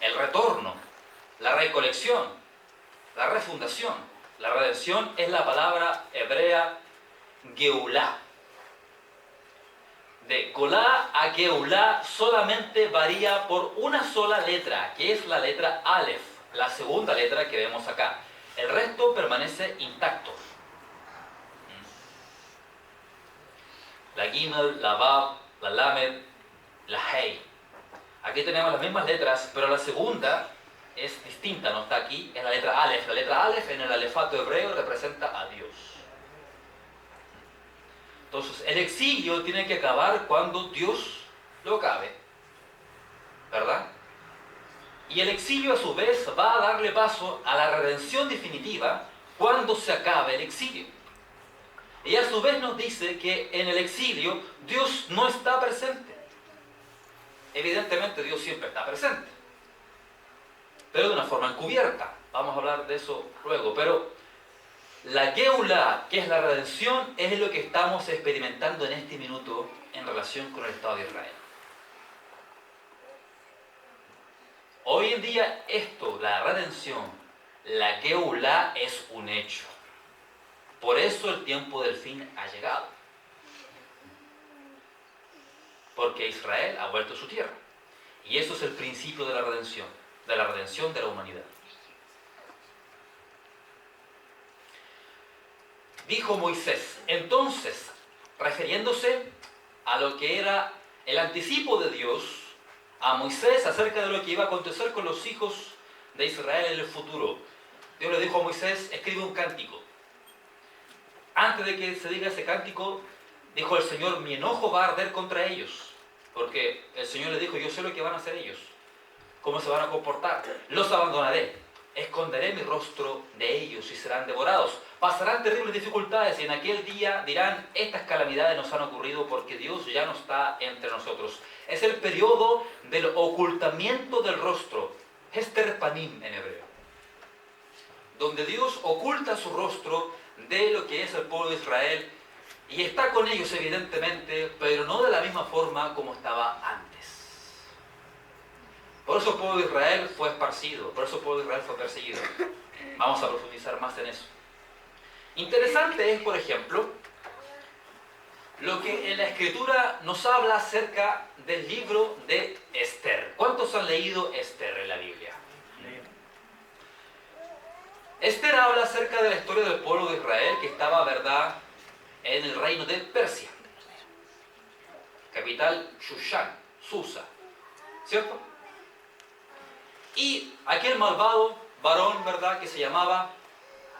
el retorno, la recolección, la refundación. La redención es la palabra hebrea geulá. De golá a geulá solamente varía por una sola letra, que es la letra Aleph, la segunda letra que vemos acá. El resto permanece intacto. La Gimel, la Vav, la Lamed, la Hei. Aquí tenemos las mismas letras, pero la segunda es distinta, no está aquí, es la letra Aleph. La letra Aleph en el alefato hebreo representa a Dios. Entonces, el exilio tiene que acabar cuando Dios lo acabe, ¿verdad? Y el exilio a su vez va a darle paso a la redención definitiva cuando se acabe el exilio. Y a su vez nos dice que en el exilio Dios no está presente. Evidentemente Dios siempre está presente, pero de una forma encubierta. Vamos a hablar de eso luego, pero la Geulá, que es la redención, es lo que estamos experimentando en este minuto en relación con el Estado de Israel. Hoy en día esto, la redención, la Geulá es un hecho. Por eso el tiempo del fin ha llegado. Porque Israel ha vuelto a su tierra. Y eso es el principio de la redención de la humanidad. Dijo Moisés, entonces, refiriéndose a lo que era el anticipo de Dios a Moisés acerca de lo que iba a acontecer con los hijos de Israel en el futuro. Dios le dijo a Moisés, escribe un cántico. Antes de que se diga ese cántico, dijo el Señor, mi enojo va a arder contra ellos. Porque el Señor le dijo, yo sé lo que van a hacer ellos, cómo se van a comportar. Los abandonaré, esconderé mi rostro de ellos y serán devorados. Pasarán terribles dificultades y en aquel día dirán, estas calamidades nos han ocurrido porque Dios ya no está entre nosotros. Es el periodo del ocultamiento del rostro, Hester Panim en hebreo, donde Dios oculta su rostro de lo que es el pueblo de Israel y está con ellos evidentemente, pero no de la misma forma como estaba antes. Por eso el pueblo de Israel fue esparcido, por eso el pueblo de Israel fue perseguido. Vamos a profundizar más en eso. Interesante es, por ejemplo, lo que en la Escritura nos habla acerca del libro de Esther. ¿Cuántos han leído Esther en la Biblia? Esther habla acerca de la historia del pueblo de Israel que estaba, ¿verdad?, en el reino de Persia. Capital Shushan, Susa, ¿cierto? Y aquel malvado varón, ¿verdad?, que se llamaba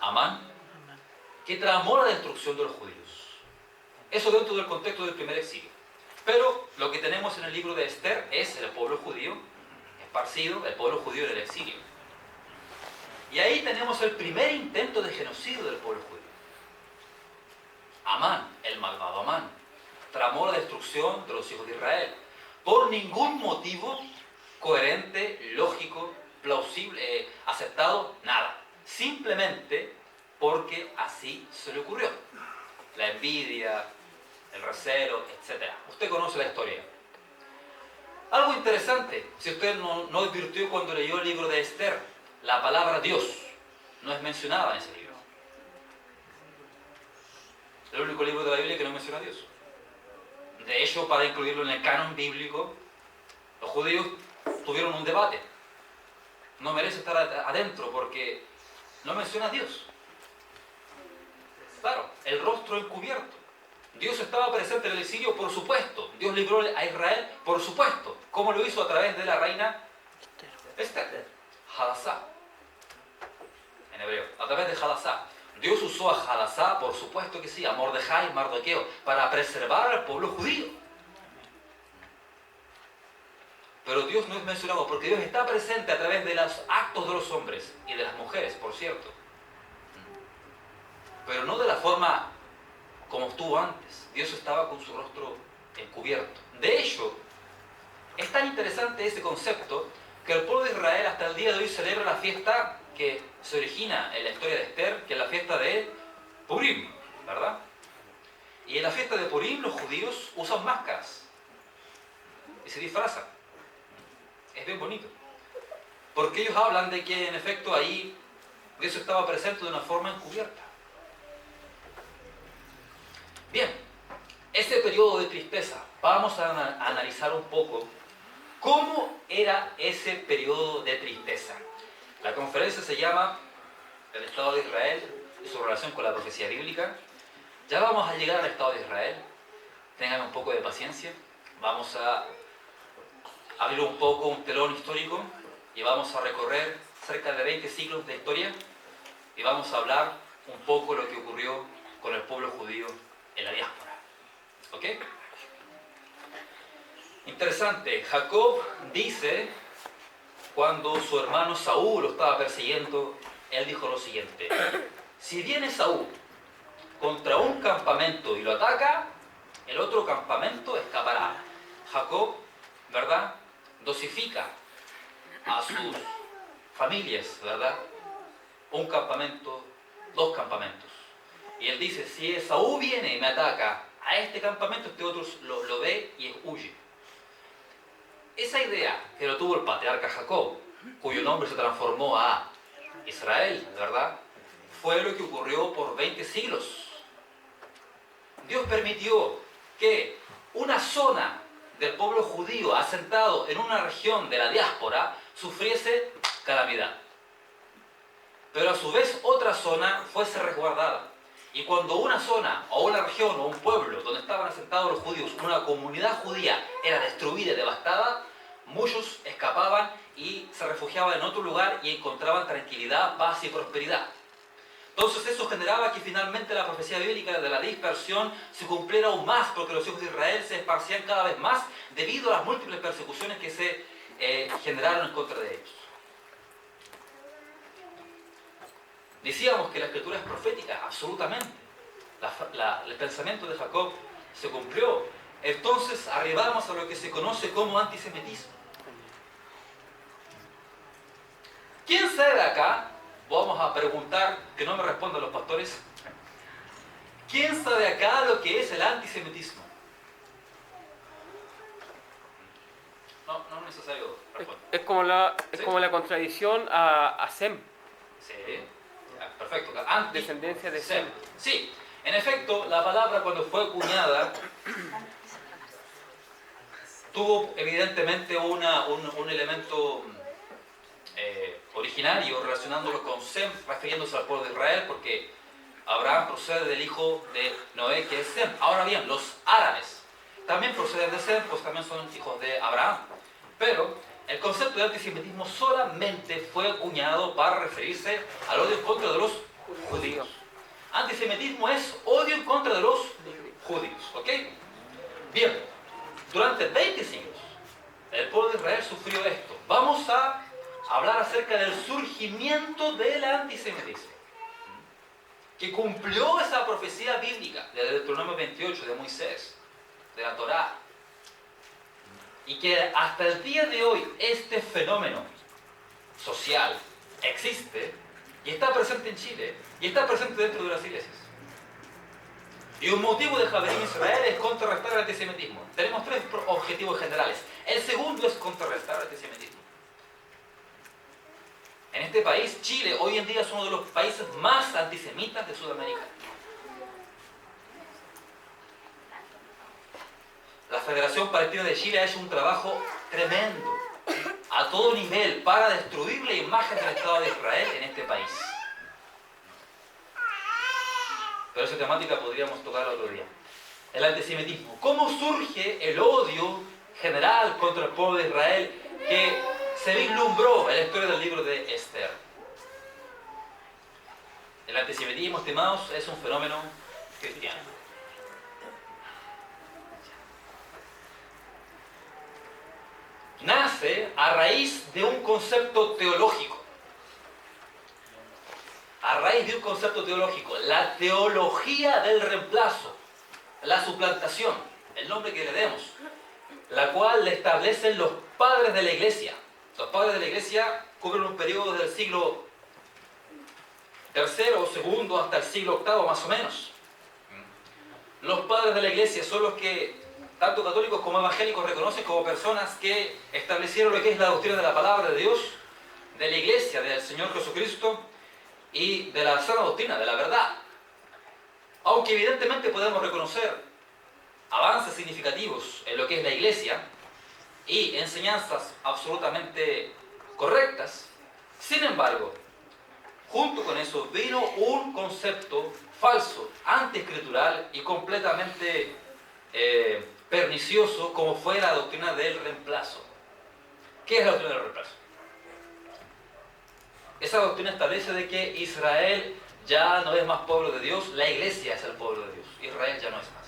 Amán, que tramó la destrucción de los judíos. Eso dentro del contexto del primer exilio. Pero lo que tenemos en el libro de Esther es el pueblo judío esparcido, el pueblo judío en el exilio. Y ahí tenemos el primer intento de genocidio del pueblo judío. Amán, el malvado Amán, tramó la destrucción de los hijos de Israel por ningún motivo coherente, lógico, plausible, aceptado, nada. Simplemente porque así se le ocurrió. La envidia, el recelo, etc. Usted conoce la historia. Algo interesante, si usted no advirtió cuando leyó el libro de Esther, la palabra Dios no es mencionada en ese libro. El único libro de la Biblia que no menciona a Dios. De hecho, para incluirlo en el canon bíblico, los judíos tuvieron un debate. No merece estar adentro porque no menciona a Dios. Claro, el rostro encubierto. Dios estaba presente en el exilio, por supuesto. Dios libró a Israel, por supuesto. ¿Cómo lo hizo? A través de la reina Esther, Hadassah, en hebreo, a través de Hadassah. Dios usó a Hadassah, por supuesto que sí, a Mordejai, Mardoqueo, para preservar al pueblo judío. Pero Dios no es mencionado porque Dios está presente a través de los actos de los hombres y de las mujeres, por cierto. Pero no de la forma como estuvo antes. Dios estaba con su rostro encubierto. De hecho, es tan interesante ese concepto que el pueblo de Israel hasta el día de hoy celebra la fiesta que se origina en la historia de Esther, que es la fiesta de Purim, ¿verdad? Y en la fiesta de Purim los judíos usan máscaras y se disfrazan. Es bien bonito. Porque ellos hablan de que en efecto ahí Dios estaba presente de una forma encubierta. Bien, ese periodo de tristeza, vamos a analizar un poco cómo era ese periodo de tristeza. La conferencia se llama El Estado de Israel y su relación con la profecía bíblica. Ya vamos a llegar al Estado de Israel. Tengan un poco de paciencia. Vamos a abrir un poco un telón histórico y vamos a recorrer cerca de 20 siglos de historia y vamos a hablar un poco de lo que ocurrió con el pueblo judío en la diáspora. ¿Ok? Interesante. Jacob dice, cuando su hermano Saúl lo estaba persiguiendo, él dijo lo siguiente: si viene Saúl contra un campamento y lo ataca, el otro campamento escapará. Jacob, ¿verdad?, dosifica a sus familias, ¿verdad? Un campamento, dos campamentos. Y él dice, si Esaú viene y me ataca a este campamento, este otro lo ve y huye. Esa idea que lo tuvo el patriarca Jacob, cuyo nombre se transformó a Israel, ¿verdad?, fue lo que ocurrió por 20 siglos. Dios permitió que una zona del pueblo judío asentado en una región de la diáspora sufriese calamidad. Pero a su vez otra zona fuese resguardada. Y cuando una zona o una región o un pueblo donde estaban asentados los judíos, una comunidad judía, era destruida y devastada, muchos escapaban y se refugiaban en otro lugar y encontraban tranquilidad, paz y prosperidad. Entonces eso generaba que finalmente la profecía bíblica de la dispersión se cumpliera aún más, porque los hijos de Israel se esparcían cada vez más debido a las múltiples persecuciones que se generaron en contra de ellos. Decíamos que la escritura es profética, absolutamente. El pensamiento de Jacob se cumplió. Entonces arribamos a lo que se conoce como antisemitismo. ¿Quién sabe acá? Vamos a preguntar, que no me respondan los pastores. ¿Quién sabe acá lo que es el antisemitismo? No es necesario responder. Es como la contradicción a Sem. Sí, ya, perfecto. Descendencia de Sem. Sí, En efecto, la palabra cuando fue acuñada tuvo evidentemente un elemento originario relacionándolo con Sem, refiriéndose al pueblo de Israel, porque Abraham procede del hijo de Noé, que es Sem. Ahora bien, los árabes también proceden de Sem, pues también son hijos de Abraham. Pero el concepto de antisemitismo solamente fue acuñado para referirse al odio en contra de los judíos. Antisemitismo es odio en contra de los judíos, ¿ok? Bien, durante 20 siglos el pueblo de Israel sufrió esto. Vamos a hablar acerca del surgimiento del antisemitismo, que cumplió esa profecía bíblica de Deuteronomio 28 de Moisés, de la Torá, y que hasta el día de hoy este fenómeno social existe y está presente en Chile y está presente dentro de las iglesias. Y un motivo de Javerim Israel es contrarrestar el antisemitismo. Tenemos tres objetivos generales. El segundo es contrarrestar el antisemitismo. En este país, Chile, hoy en día es uno de los países más antisemitas de Sudamérica. La Federación Palestina de Chile ha hecho un trabajo tremendo, a todo nivel, para destruir la imagen del Estado de Israel en este país. Pero esa temática podríamos tocar otro día. El antisemitismo. ¿Cómo surge el odio general contra el pueblo de Israel que se vislumbró en la historia del libro de Esther? El antisemitismo, estimados, es un fenómeno cristiano. Nace a raíz de un concepto teológico. A raíz de un concepto teológico, la teología del reemplazo, la suplantación, el nombre que le demos, la cual le establecen los padres de la iglesia. Los padres de la iglesia cubren un periodo del siglo III o II hasta el siglo VIII más o menos. Los padres de la iglesia son los que tanto católicos como evangélicos reconocen como personas que establecieron lo que es la doctrina de la palabra de Dios, de la iglesia, del Señor Jesucristo, y de la sana doctrina, de la verdad. Aunque evidentemente podemos reconocer avances significativos en lo que es la iglesia y enseñanzas absolutamente correctas, sin embargo, junto con eso vino un concepto falso, antiescritural y completamente pernicioso, como fue la doctrina del reemplazo. ¿Qué es la doctrina del reemplazo? Esa doctrina establece de que Israel ya no es más pueblo de Dios, la iglesia es el pueblo de Dios, Israel ya no es más.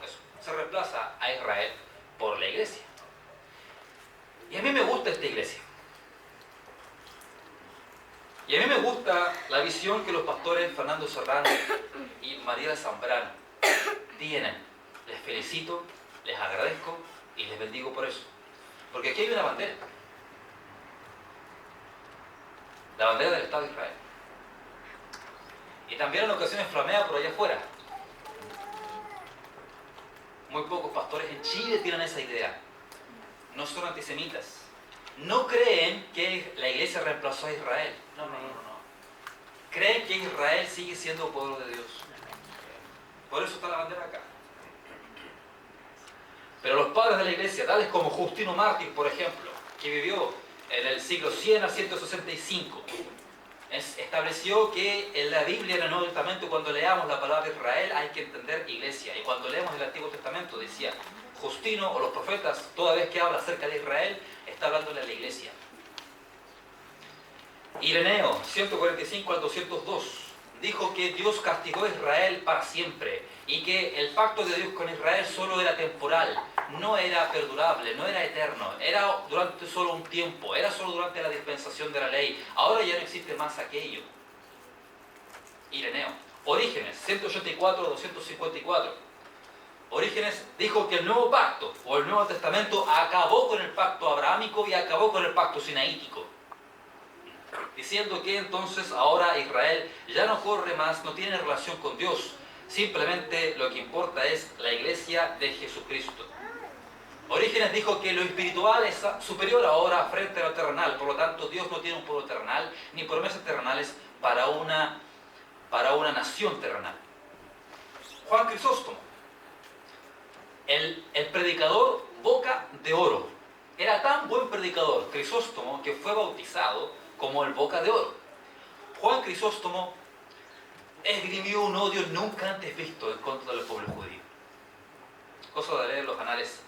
Eso, se reemplaza a Israel por la iglesia. Y a mí me gusta esta iglesia. Y a mí me gusta la visión que los pastores Fernando Serrano y María Zambrano tienen. Les felicito, les agradezco y les bendigo por eso. Porque aquí hay una bandera. La bandera del Estado de Israel. Y también en ocasiones flamea por allá afuera. Muy pocos pastores en Chile tienen esa idea. No son antisemitas. No creen que la iglesia reemplazó a Israel. No. Creen que Israel sigue siendo pueblo de Dios. Por eso está la bandera acá. Pero los padres de la iglesia, tales como Justino Mártir, por ejemplo, que vivió en el siglo 100 a 165, estableció que en la Biblia, en el Nuevo Testamento, cuando leamos la palabra Israel, hay que entender iglesia. Y cuando leemos el Antiguo Testamento, decía Justino o los profetas, toda vez que habla acerca de Israel, está hablándole a la iglesia. Ireneo, 145 al 202, dijo que Dios castigó a Israel para siempre y que el pacto de Dios con Israel solo era temporal, no era perdurable, no era eterno, era durante solo un tiempo, era solo durante la dispensación de la ley. Ahora ya no existe más aquello. Ireneo. Orígenes, 184 a 254. Orígenes dijo que el nuevo pacto o el Nuevo Testamento acabó con el pacto abrahámico y acabó con el pacto sinaítico, diciendo que entonces ahora Israel ya no corre más, no tiene relación con Dios, simplemente lo que importa es la iglesia de Jesucristo. Orígenes dijo que lo espiritual es superior ahora frente a lo terrenal, por lo tanto Dios no tiene un pueblo terrenal ni promesas terrenales para una para una nación terrenal. Juan Crisóstomo, el predicador boca de oro. Era tan buen predicador Crisóstomo que fue bautizado como el boca de oro. Juan Crisóstomo esgrimió un odio nunca antes visto en contra del pueblo judío. Cosa de leer los anales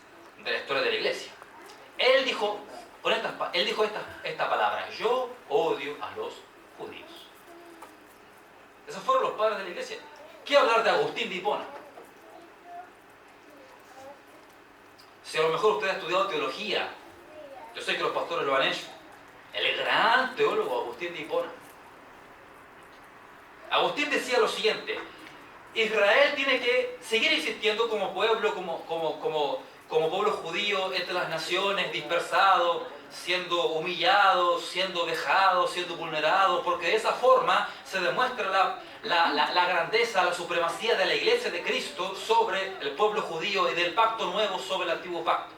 de la historia de la iglesia. Él dijo esta palabra: yo odio a los judíos. Esos fueron los padres de la iglesia. ¿Qué hablar de Agustín de Hipona? Si a lo mejor usted ha estudiado teología, yo sé que los pastores lo han hecho, el gran teólogo Agustín de Hipona. Agustín decía lo siguiente: Israel tiene que seguir existiendo como pueblo, como pueblo judío entre las naciones, dispersado, siendo humillado, siendo vejado, siendo vulnerado, porque de esa forma se demuestra la grandeza, la supremacía de la iglesia de Cristo sobre el pueblo judío y del pacto nuevo sobre el antiguo pacto.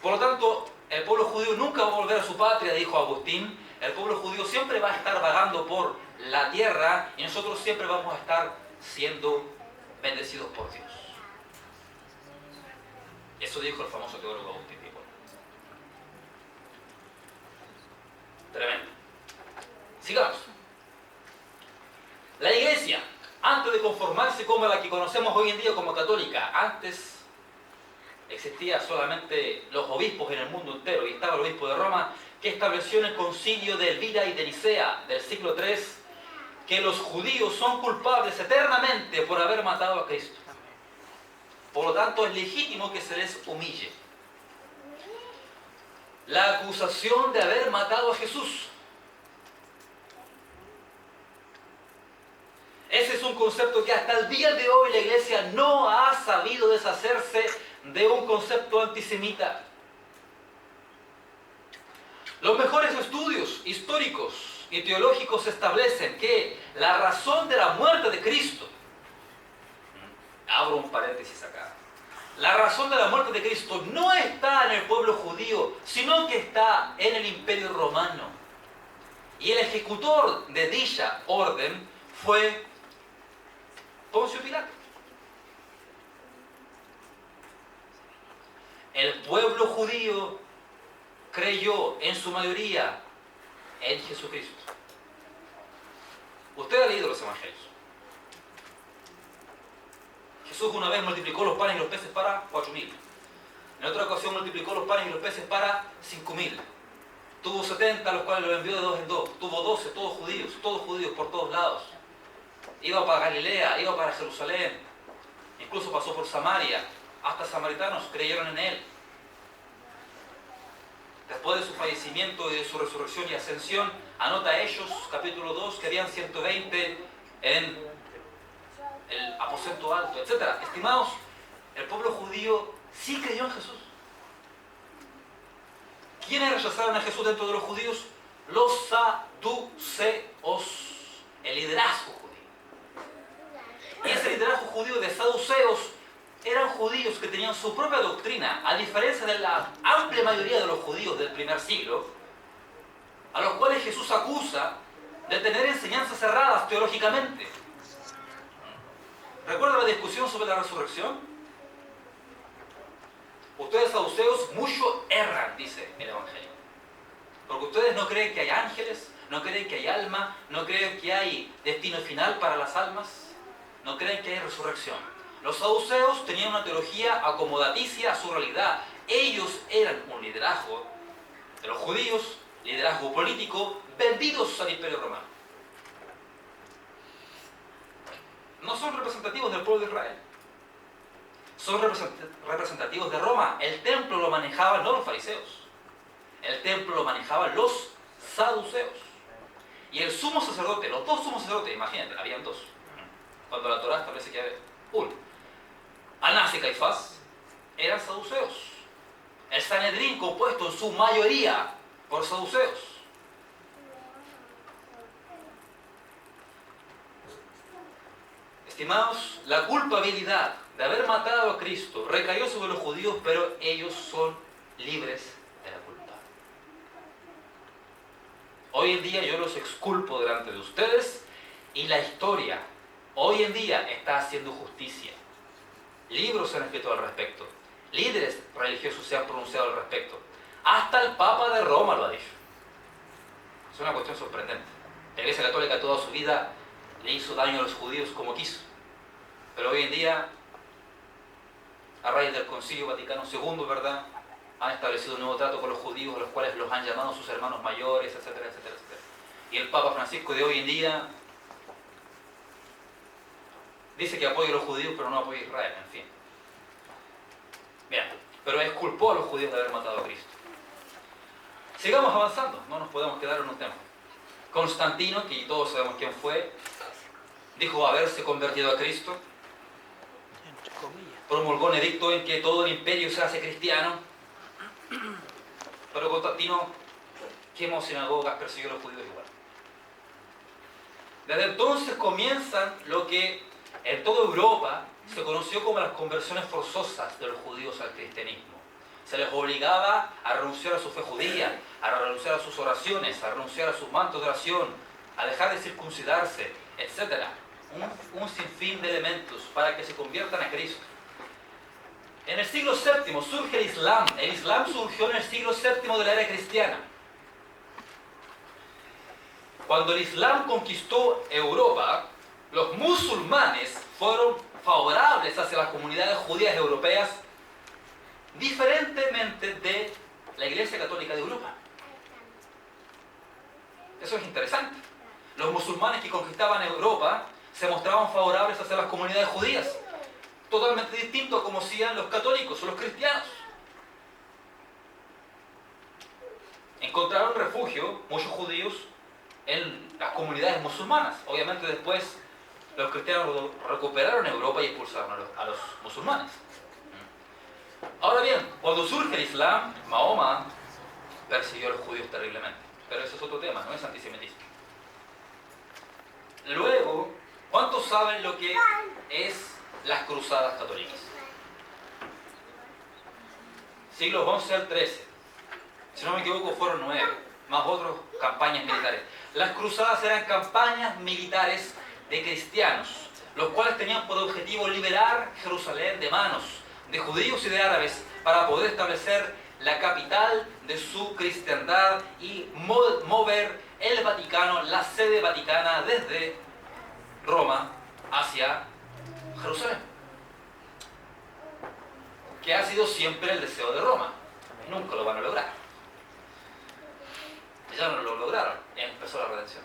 Por lo tanto, el pueblo judío nunca va a volver a su patria, dijo Agustín. El pueblo judío siempre va a estar vagando por la tierra y nosotros siempre vamos a estar siendo bendecidos por Dios. Eso dijo el famoso teólogo Agustín de Hipona. Tremendo. Sigamos. La iglesia, antes de conformarse como la que conocemos hoy en día como católica, antes existía solamente los obispos en el mundo entero, y estaba el obispo de Roma, que estableció en el concilio de Elvira y de Nicea del siglo III que los judíos son culpables eternamente por haber matado a Cristo. Por lo tanto, es legítimo que se les humille. La acusación de haber matado a Jesús. Ese es un concepto que hasta el día de hoy la iglesia no ha sabido deshacerse de un concepto antisemita. Los mejores estudios históricos y teológicos establecen que la razón de la muerte de Cristo, abro un paréntesis acá, la razón de la muerte de Cristo no está en el pueblo judío, sino que está en el Imperio Romano. Y el ejecutor de dicha orden fue Poncio Pilato. El pueblo judío creyó en su mayoría en Jesucristo. Usted ha leído los evangelios. Jesús una vez multiplicó los panes y los peces para 4.000. En otra ocasión multiplicó los panes y los peces para 5.000. Tuvo 70, los cuales los envió de dos en dos. Tuvo 12, todos judíos por todos lados. Iba para Galilea, iba para Jerusalén. Incluso pasó por Samaria. Hasta samaritanos creyeron en él. Después de su fallecimiento y de su resurrección y ascensión, anota Hechos, capítulo 2, que habían 120 en el aposento alto, etc. Estimados, el pueblo judío sí creyó en Jesús. ¿Quiénes rechazaron a Jesús dentro de los judíos? Los saduceos, el liderazgo judío. Y ese liderazgo judío de saduceos eran judíos que tenían su propia doctrina, a diferencia de la amplia mayoría de los judíos del primer siglo, a los cuales Jesús acusa de tener enseñanzas cerradas teológicamente. ¿Recuerda la discusión sobre la resurrección? Ustedes saduceos mucho erran, dice el Evangelio. Porque ustedes no creen que hay ángeles, no creen que hay alma, no creen que hay destino final para las almas, no creen que hay resurrección. Los saduceos tenían una teología acomodaticia a su realidad. Ellos eran un liderazgo de los judíos, liderazgo político, vendidos al Imperio Romano. No son representativos del pueblo de Israel. Son representativos de Roma. El templo lo manejaban no los fariseos. El templo lo manejaban los saduceos. Y el sumo sacerdote, los dos sumos sacerdotes, imagínate, habían dos. Cuando la Torá establece que había uno. Anás y Caifás eran saduceos. El Sanedrín compuesto en su mayoría por saduceos. Estimados, la culpabilidad de haber matado a Cristo recayó sobre los judíos, pero ellos son libres de la culpa. Hoy en día yo los exculpo delante de ustedes Y la historia hoy en día está haciendo justicia. Libros se han escrito al respecto. Líderes religiosos se han pronunciado al respecto. Hasta el Papa de Roma lo ha dicho. Es una cuestión sorprendente. La Iglesia Católica toda su vida le hizo daño a los judíos como quiso. Pero hoy en día, a raíz del Concilio Vaticano II, ¿verdad?, han establecido un nuevo trato con los judíos, a los cuales los han llamado sus hermanos mayores, etcétera, etcétera, etcétera. Y el Papa Francisco de hoy en día dice que apoya a los judíos, pero no apoya a Israel, en fin. Bien, pero exculpó a los judíos de haber matado a Cristo. Sigamos avanzando, no nos podemos quedar en un tema. Constantino, que todos sabemos quién fue, dijo haberse convertido a Cristo. Promulgó un edicto en que todo el imperio se hace cristiano. Pero Constantino quemó sinagogas, persiguió a los judíos igual. Desde entonces comienzan lo que en toda Europa se conoció como las conversiones forzosas de los judíos al cristianismo. Se les obligaba a renunciar a su fe judía, a renunciar a sus oraciones, a renunciar a sus mantos de oración, a dejar de circuncidarse, etc. Un sinfín de elementos para que se conviertan a Cristo. En el siglo VII surge el Islam. El Islam surgió en el siglo VII de la era cristiana. Cuando el Islam conquistó Europa, los musulmanes fueron favorables hacia las comunidades judías europeas, diferentemente de la Iglesia Católica de Europa. Eso es interesante. Los musulmanes que conquistaban Europa se mostraban favorables hacia las comunidades judías, totalmente distinto a como hacían los católicos o los cristianos. Encontraron refugio muchos judíos en las comunidades musulmanas. Obviamente después los cristianos recuperaron Europa y expulsaron a los musulmanes. Ahora bien, cuando surge el Islam, Mahoma persiguió a los judíos terriblemente. Pero eso es otro tema, no es antisemitismo. Luego, ¿cuántos saben lo que es las cruzadas católicas? Siglos XI al XIII. Si no me equivoco, fueron 9, más otras campañas militares. Las cruzadas eran campañas militares de cristianos, los cuales tenían por objetivo liberar Jerusalén de manos de judíos y de árabes para poder establecer la capital de su cristiandad y mover el Vaticano, la sede vaticana, desde Roma hacia Jerusalén, que ha sido siempre el deseo de Roma. Nunca lo van a lograr. Ya no lo lograron, y empezó la redención.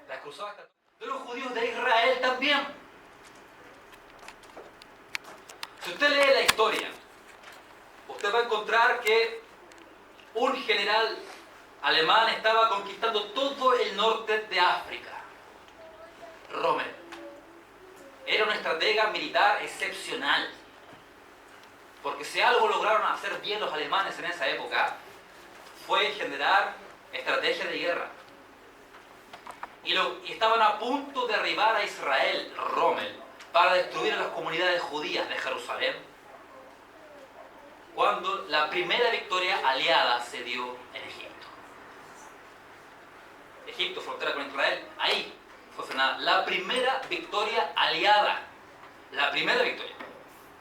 Las cruzadas de los judíos de Israel también. Si usted lee la historia, usted va a encontrar que un general alemán estaba conquistando todo el norte de África. Rommel. Era un estratega militar excepcional. Porque si algo lograron hacer bien los alemanes en esa época, fue generar estrategia de guerra. Y estaban a punto de arribar a Israel, Rommel, para destruir a las comunidades judías de Jerusalén, cuando la primera victoria aliada se dio en Egipto. Egipto, frontera con Israel, ahí fue frenada la primera victoria aliada. La primera victoria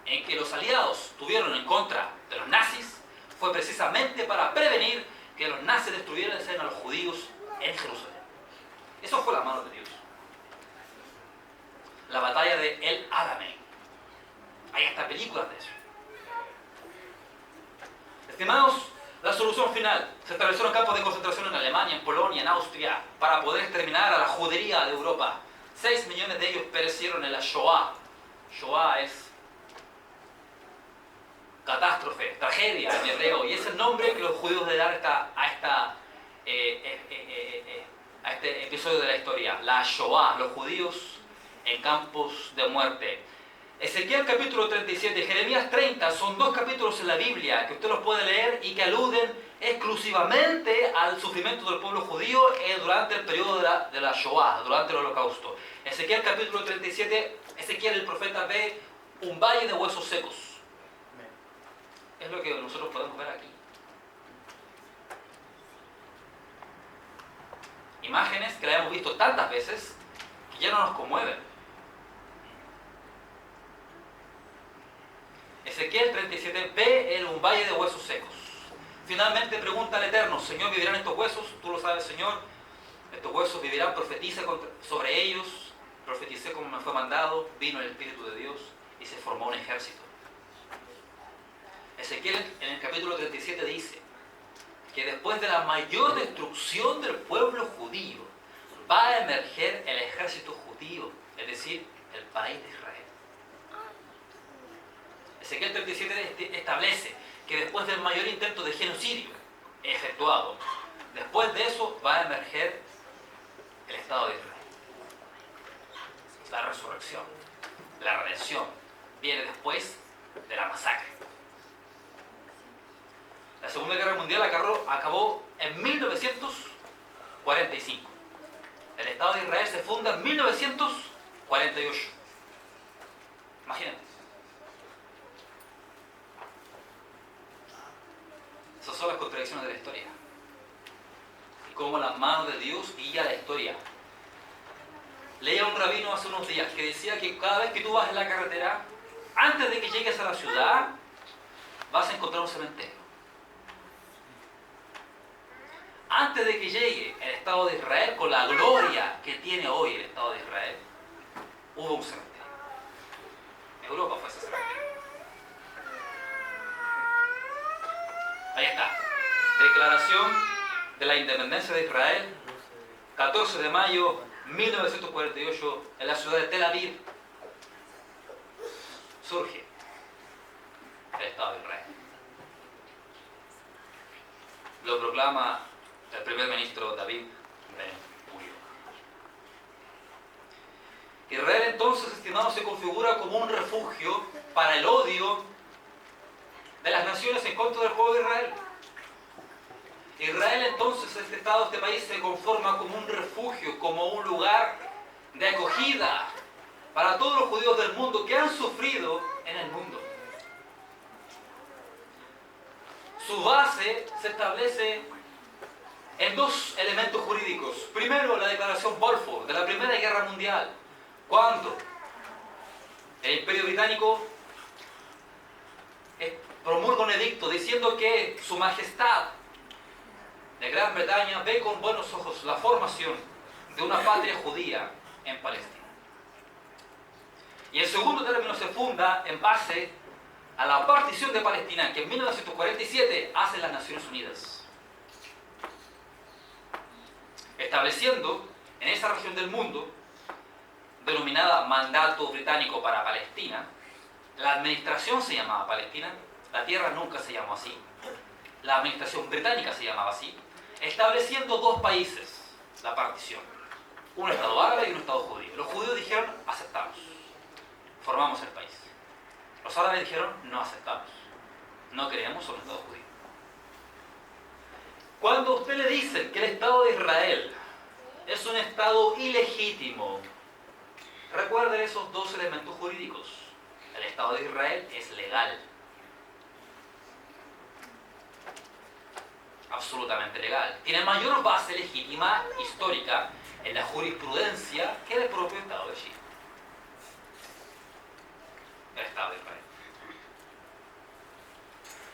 en que los aliados tuvieron en contra de los nazis fue precisamente para prevenir que los nazis destruyeran a los judíos en Jerusalén. Eso fue la mano de Dios. La batalla de El Alamein. Hay hasta películas de eso. Estimados, la solución final. Se establecieron campos de concentración en Alemania, en Polonia, en Austria, para poder exterminar a la judería de Europa. 6 millones de ellos perecieron en la Shoah. Shoah es catástrofe, tragedia en hebreo, y es el nombre que los judíos le dan a este episodio de la historia, la Shoah, los judíos en campos de muerte. Ezequiel capítulo 37, Jeremías 30, son 2 capítulos en la Biblia que usted los puede leer y que aluden exclusivamente al sufrimiento del pueblo judío durante el periodo de la Shoah, durante el Holocausto. Ezequiel capítulo 37, Ezequiel el profeta ve un valle de huesos secos. Es lo que nosotros podemos ver aquí. Imágenes que las hemos visto tantas veces que ya no nos conmueven. Ezequiel 37 ve en un valle de huesos secos. Finalmente pregunta al Eterno: Señor, ¿vivirán estos huesos? Tú lo sabes, Señor. Estos huesos vivirán, profetiza sobre ellos. Profeticé como me fue mandado. Vino el Espíritu de Dios y se formó un ejército. Ezequiel en el capítulo 37 dice que después de la mayor destrucción del pueblo judío va a emerger el ejército judío, es decir, el país de Israel. Ezequiel 37 establece que después del mayor intento de genocidio efectuado, después de eso va a emerger el Estado de Israel. La resurrección, la redención, viene después de la masacre. La Segunda Guerra Mundial acabó en 1945. El Estado de Israel se funda en 1948. Imagínate. Esas son las contradicciones de la historia. Y cómo la mano de Dios guía la historia. Leía un rabino hace unos días que decía que cada vez que tú vas en la carretera, antes de que llegues a la ciudad, vas a encontrar un cementerio. Antes de que llegue el Estado de Israel, con la gloria que tiene hoy el Estado de Israel, hubo un cementerio. En Europa fue ese cementerio. Ahí está. Declaración de la Independencia de Israel, 14 de mayo 1948, en la ciudad de Tel Aviv, surge el Estado de Israel. Lo proclama el primer ministro David Ben-Gurion. Israel entonces, estimados, se configura como un refugio para el odio de las naciones en contra del pueblo de Israel. Israel entonces, este Estado, este país, se conforma como un refugio, como un lugar de acogida para todos los judíos del mundo que han sufrido en el mundo. Su base se establece en dos elementos jurídicos. Primero, la Declaración Balfour de la Primera Guerra Mundial, cuando el Imperio Británico promulga un edicto diciendo que Su Majestad de Gran Bretaña ve con buenos ojos la formación de una patria judía en Palestina. Y el segundo término se funda en base a la partición de Palestina que en 1947 hacen las Naciones Unidas, estableciendo en esa región del mundo, denominada Mandato Británico para Palestina. La administración se llamaba Palestina, la tierra nunca se llamó así, la administración británica se llamaba así, estableciendo dos países, la partición, un Estado árabe y un Estado judío. Los judíos dijeron: aceptamos, formamos el país. Los árabes dijeron: no aceptamos, no queremos un Estado judío. Cuando a usted le dicen que el Estado de Israel es un Estado ilegítimo, recuerden esos dos elementos jurídicos. El Estado de Israel es legal, absolutamente legal. Tiene mayor base legítima histórica en la jurisprudencia que el propio Estado de Chile. El Estado de Israel.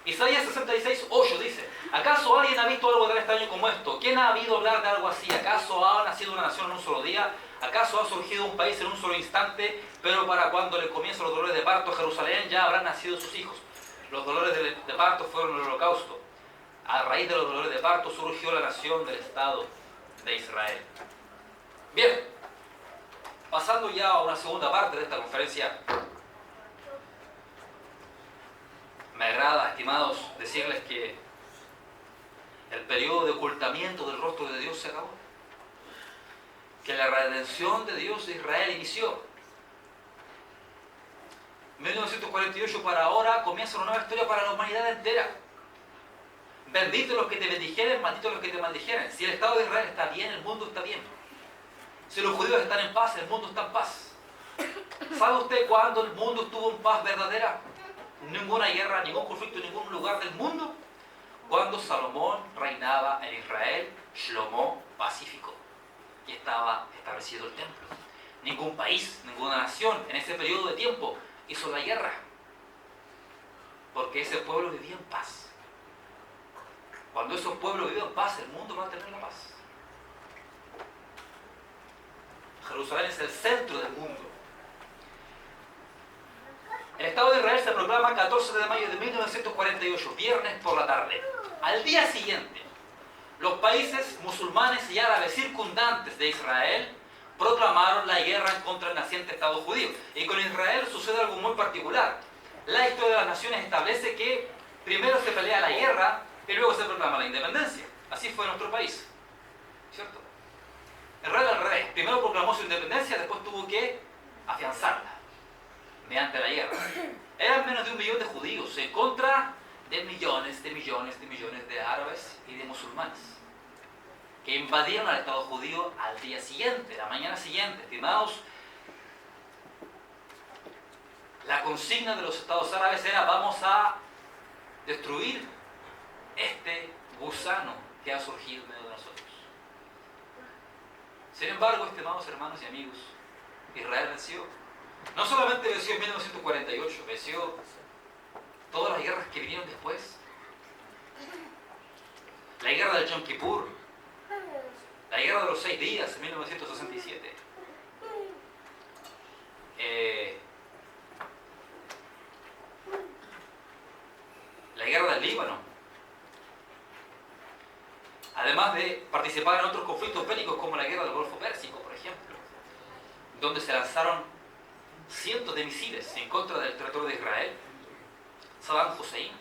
Isaías 66:8 dice: ¿acaso alguien ha visto algo tan extraño como esto? ¿Quién ha habido hablar de algo así? ¿Acaso ha nacido una nación en un solo día? ¿Acaso ha surgido un país en un solo instante? Pero para cuando le comiencen los dolores de parto a Jerusalén, ya habrán nacido sus hijos. Los dolores de parto fueron el holocausto. A raíz de los dolores de parto surgió la nación del Estado de Israel. Bien, pasando ya a una segunda parte de esta conferencia, me agrada, estimados, decirles que el periodo de ocultamiento del rostro de Dios se acabó. Que la redención de Dios de Israel inició. 1948 para ahora comienza una nueva historia para la humanidad entera. Benditos los que te bendijeren, malditos los que te maldijeren. Si el Estado de Israel está bien, el mundo está bien. Si los judíos están en paz, el mundo está en paz. ¿Sabe usted cuándo el mundo estuvo en paz verdadera? Ninguna guerra, ningún conflicto en ningún lugar del mundo. Cuando Salomón reinaba en Israel, Shlomo pacífico. establecido el templo. Ningún país, ninguna nación en ese periodo de tiempo hizo la guerra, porque ese pueblo vivía en paz. Cuando esos pueblos viven en paz, el mundo va a tener la paz. Jerusalén es el centro del mundo. El Estado de Israel se proclama 14 de mayo de 1948, viernes por la tarde. Al día siguiente, los países musulmanes y árabes circundantes de Israel proclamaron la guerra contra el naciente Estado judío. Y con Israel sucede algo muy particular. La historia de las naciones establece que primero se pelea la guerra y luego se proclama la independencia. Así fue en nuestro país, ¿cierto? Israel al revés. Primero proclamó su independencia, después tuvo que afianzarla mediante la guerra. Eran menos de 1 millón de judíos en contra de millones de árabes y de musulmanes que invadieron al Estado judío al día siguiente, la mañana siguiente. Estimados, la consigna de los estados árabes era: vamos a destruir este gusano que ha surgido en medio de nosotros. Sin embargo, estimados hermanos y amigos, Israel venció. No solamente venció en 1948, venció todas las guerras que vinieron después. La guerra del Yom Kippur, la guerra de los 6 días en 1967, la guerra del Líbano, además de participar en otros conflictos bélicos como la guerra del Golfo Pérsico, por ejemplo, donde se lanzaron cientos de misiles en contra del territorio de Israel. Saddam Hussein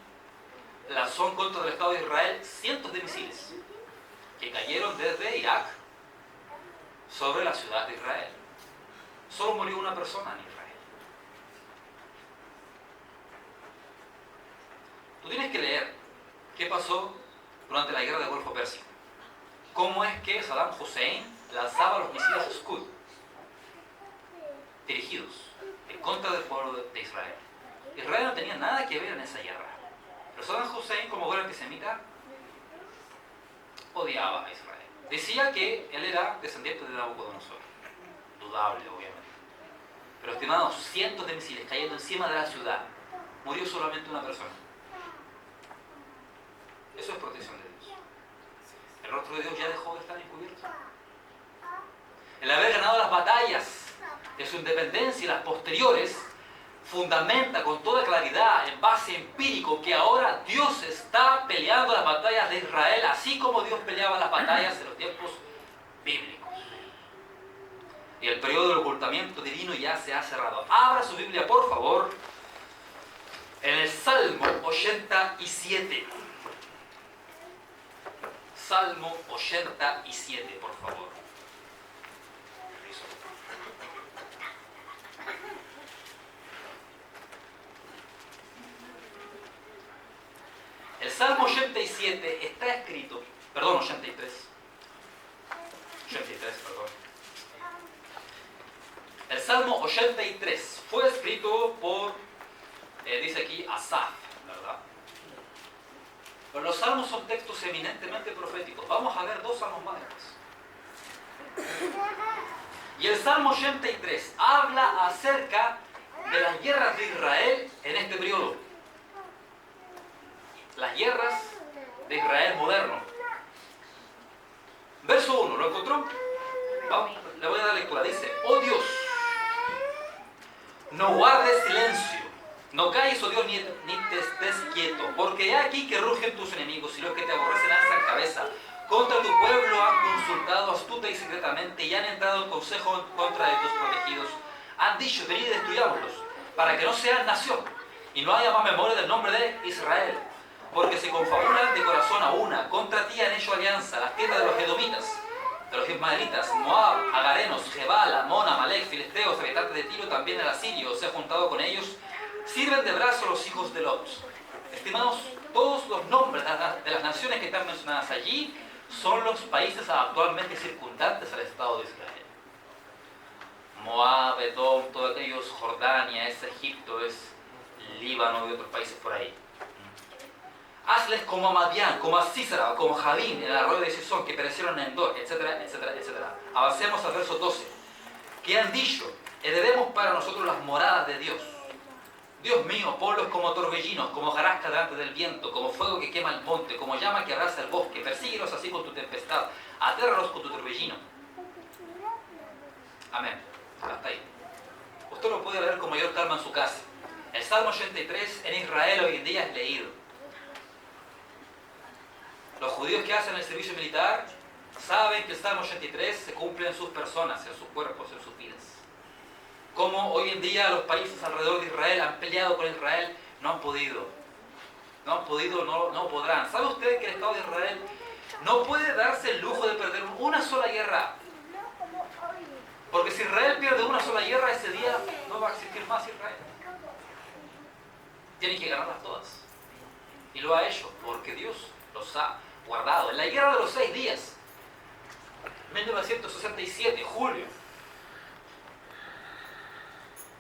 lanzó en contra del Estado de Israel cientos de misiles que cayeron desde Irak sobre la ciudad de Israel. Solo murió una persona en Israel. Tú tienes que leer qué pasó durante la guerra del Golfo Pérsico. Cómo es que Saddam Hussein lanzaba los misiles Scud dirigidos en contra del pueblo de Israel. Israel no tenía nada que ver en esa guerra. Pero Saddam Hussein, como buen antisemita, odiaba a Israel. Decía que él era descendiente de Nabucodonosor. Dudable, obviamente. Pero, estimados, cientos de misiles cayendo encima de la ciudad. Murió solamente una persona. Eso es protección de Dios. El rostro de Dios ya dejó de estar encubierto. El haber ganado las batallas de su independencia y las posteriores fundamenta con toda claridad, en base empírico, que ahora Dios está peleando las batallas de Israel, así como Dios peleaba las batallas en los tiempos bíblicos. Y el periodo del ocultamiento divino ya se ha cerrado. Abra su Biblia, por favor, en el Salmo 87. Salmo 87, por favor. El Salmo 87 está escrito, perdón, 83, perdón. El Salmo 83 fue escrito por, dice aquí, Asaf, ¿verdad? Pero los salmos son textos eminentemente proféticos. Vamos a ver 2 salmos más después. Y el Salmo 83 habla acerca de las guerras de Israel en este periodo. Las guerras de Israel moderno. Verso 1, ¿lo encontró? Vamos, le voy a dar lectura. Dice: oh Dios, no guardes silencio, no calles, oh Dios, ni te estés quieto, porque he aquí que rugen tus enemigos y los que te aborrecen alzan cabeza. Contra tu pueblo han consultado astuta y secretamente y han entrado en consejo en contra de tus protegidos. Han dicho: venid y destruyámoslos, para que no sean nación y no haya más memoria del nombre de Israel. Porque se confabulan de corazón a una, contra ti han hecho alianza las tierras de los edomitas, de los ismaelitas, Moab, agarenos, Jebal, Amón, Amalek, filisteos, habitantes de Tiro, también el asirio se ha juntado con ellos, sirven de brazo los hijos de Lot. Estimados, todos los nombres de las naciones que están mencionadas allí son los países actualmente circundantes al Estado de Israel. Moab, Edom, todos aquellos, Jordania, es Egipto, es Líbano y otros países por ahí. Hazles como a Madián, como a Sísara, como a Jabín en el arroyo de Sison, que perecieron en Endor, etcétera, etcétera, etcétera. Avancemos al verso 12. Que han dicho, heredemos para nosotros las moradas de Dios. Dios mío, ponlos como torbellinos, como hojarasca delante del viento, como fuego que quema el monte, como llama que abraza el bosque. Persíguelos así con tu tempestad, atérralos con tu torbellino. Amén. Hasta ahí. Usted lo puede leer con mayor calma en su casa. El Salmo 83 en Israel hoy en día es leído. Los judíos que hacen el servicio militar saben que el Salmo 83 se cumple en sus personas, en sus cuerpos, en sus vidas. Como hoy en día los países alrededor de Israel han peleado con Israel, no han podido. No han podido, no podrán. ¿Sabe usted que el Estado de Israel no puede darse el lujo de perder una sola guerra? Porque si Israel pierde una sola guerra, ese día no va a existir más Israel. Tienen que ganarlas todas. Y lo ha hecho porque Dios los ha guardado. En la guerra de los 6 días, 1967, julio,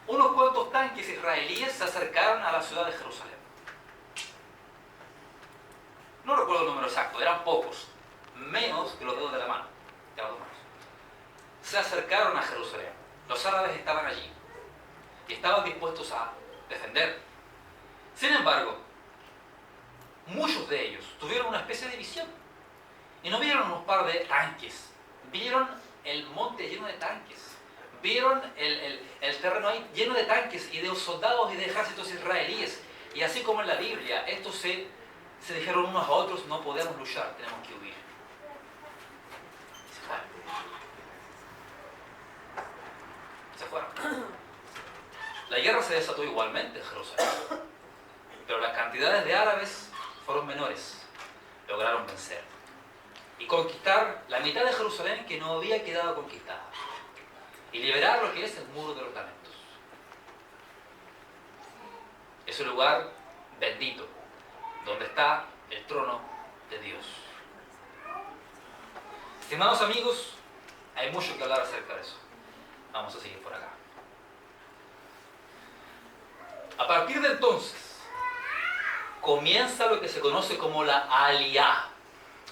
unos cuantos tanques israelíes se acercaron a la ciudad de Jerusalén. No recuerdo el número exacto, eran pocos, menos que los dedos de la mano, de las dos manos. Se acercaron a Jerusalén. Los árabes estaban allí y estaban dispuestos a defender. Sin embargo, muchos de ellos tuvieron una especie de visión y no vieron unos par de tanques, vieron el monte lleno de tanques. Vieron el terreno ahí lleno de tanques y de soldados y de ejércitos israelíes. Y así como en la Biblia, estos se dijeron unos a otros, no podemos luchar, tenemos que huir. Se fueron. La guerra se desató igualmente en Jerusalén. Pero las cantidades de árabes fueron menores. Lograron vencer. Y conquistar la mitad de Jerusalén que no había quedado conquistada. Y liberar lo que es el muro de los lamentos. Es un lugar bendito, donde está el trono de Dios. Estimados amigos, hay mucho que hablar acerca de eso. Vamos a seguir por acá. A partir de entonces, comienza lo que se conoce como la Aliyá.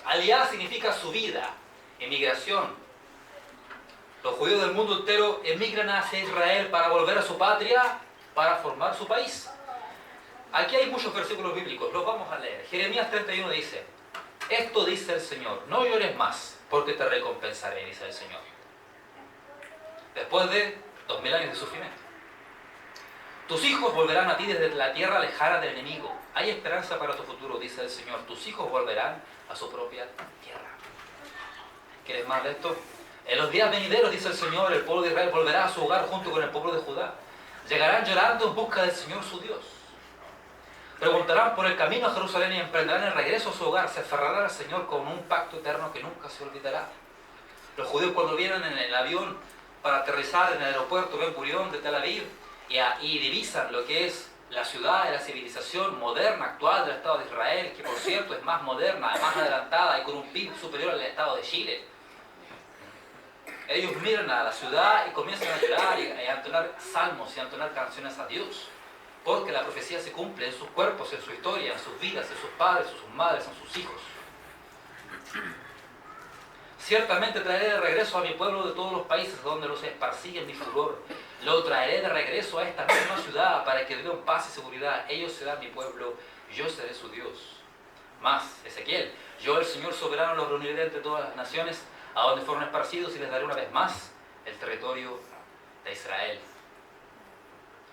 Aliyá significa subida, emigración. Los judíos del mundo entero emigran hacia Israel para volver a su patria, para formar su país. Aquí hay muchos versículos bíblicos, los vamos a leer. Jeremías 31 dice, esto dice el Señor, no llores más, porque te recompensaré, dice el Señor. Después de 2000 años de sufrimiento. Tus hijos volverán a ti desde la tierra lejana del enemigo. Hay esperanza para tu futuro, dice el Señor. Tus hijos volverán a su propia tierra. ¿Quieres más de esto? En los días venideros, dice el Señor, el pueblo de Israel volverá a su hogar junto con el pueblo de Judá. Llegarán llorando en busca del Señor su Dios. Preguntarán por el camino a Jerusalén y emprenderán el regreso a su hogar. Se aferrarán al Señor con un pacto eterno que nunca se olvidará. Los judíos cuando vienen en el avión para aterrizar en el aeropuerto Ben Gurión de Tel Aviv y divisan lo que es la ciudad y la civilización moderna, actual del Estado de Israel, que por cierto es más moderna, más adelantada y con un PIB superior al Estado de Chile. Ellos miran a la ciudad y comienzan a llorar y a entonar salmos y a entonar canciones a Dios. Porque la profecía se cumple en sus cuerpos, en su historia, en sus vidas, en sus padres, en sus madres, en sus hijos. Ciertamente traeré de regreso a mi pueblo de todos los países donde los esparcí en mi furor. Lo traeré de regreso a esta misma ciudad para que vivan paz y seguridad. Ellos serán mi pueblo, yo seré su Dios. Más, Ezequiel, yo el Señor soberano los reuniré entre todas las naciones a donde fueron esparcidos y les daré una vez más el territorio de Israel.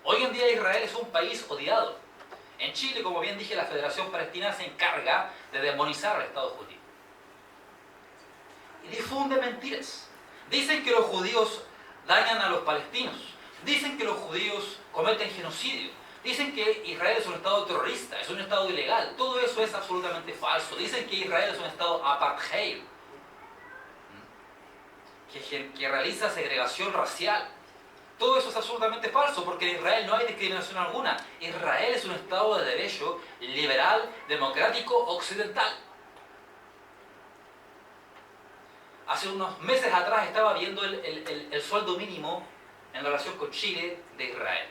Hoy en día Israel es un país odiado. En Chile, como bien dije, la Federación Palestina se encarga de demonizar al Estado judío. Y difunde mentiras. Dicen que los judíos dañan a los palestinos. Dicen que los judíos cometen genocidio. Dicen que Israel es un Estado terrorista, es un Estado ilegal. Todo eso es absolutamente falso. Dicen que Israel es un Estado apartheid, que realiza segregación racial. Todo eso es absolutamente falso, porque en Israel no hay discriminación alguna. Israel es un Estado de derecho liberal, democrático, occidental. Hace unos meses atrás estaba viendo el sueldo mínimo en relación con Chile de Israel.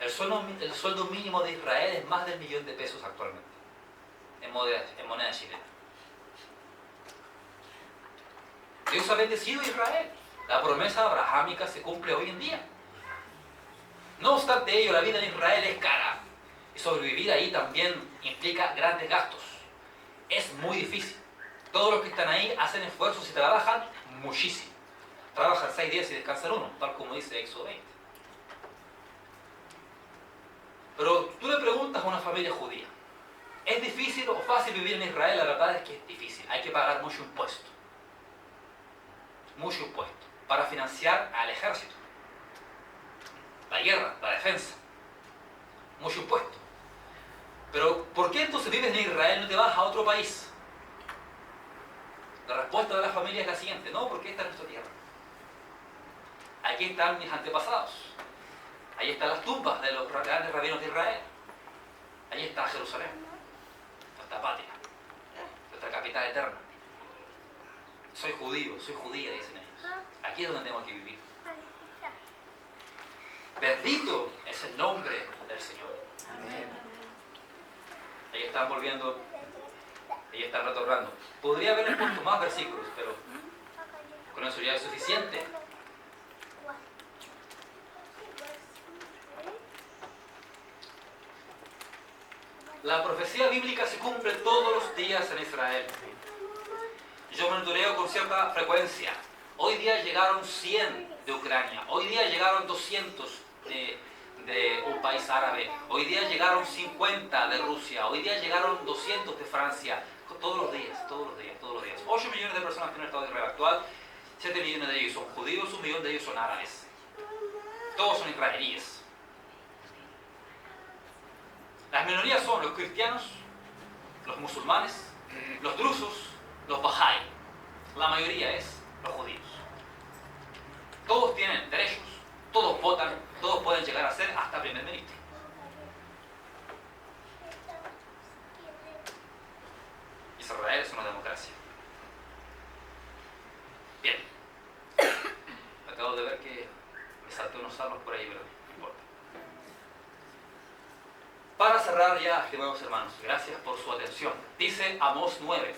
El sueldo mínimo de Israel es más del $1.000.000 actualmente. en moneda chilena. Dios ha bendecido a Israel. La promesa abrahámica se cumple hoy en día. No obstante ello, la vida en Israel es cara. Y sobrevivir ahí también implica grandes gastos. Es muy difícil. Todos los que están ahí hacen esfuerzos y trabajan muchísimo. Trabajan 6 días y descansan 1, tal como dice Éxodo 20. Pero tú le preguntas a una familia judía, ¿es difícil o fácil vivir en Israel? La verdad es que es difícil. Hay que pagar mucho impuesto. Mucho impuesto. Para financiar al ejército. La guerra, la defensa. Mucho impuesto. Pero, ¿por qué entonces vives en Israel y no te vas a otro país? La respuesta de la familia es la siguiente: no, porque esta es nuestra tierra. Aquí están mis antepasados. Ahí están las tumbas de los grandes rabinos de Israel. Ahí está Jerusalén, nuestra patria, nuestra capital eterna. Soy judío, soy judía, dicen ellos. Aquí es donde tengo que vivir. Bendito es el nombre del Señor. Amén. Ahí están volviendo, ahí están retornando. Podría haberles puesto más versículos, pero con eso ya es suficiente. La profecía bíblica se cumple todos los días en Israel. Yo monitoreo con cierta frecuencia. Hoy día llegaron 100 de Ucrania. Hoy día llegaron 200 de un país árabe. Hoy día llegaron 50 de Rusia. Hoy día llegaron 200 de Francia. Todos los días, todos los días, todos los días. 8 millones de personas tienen el Estado de Israel actual. 7 millones de ellos son judíos, 1 millón de ellos son árabes. Todos son israelíes. Las minorías son los cristianos, los musulmanes, los drusos, los bahá'í. La mayoría es los judíos. Todos tienen derechos, todos votan, todos pueden llegar a ser hasta primer ministro. Israel es una democracia. Bien. Acabo de ver que me salté unos salmos por ahí, pero no importa. Para cerrar ya, estimados hermanos, gracias por su atención. Dice Amós 9: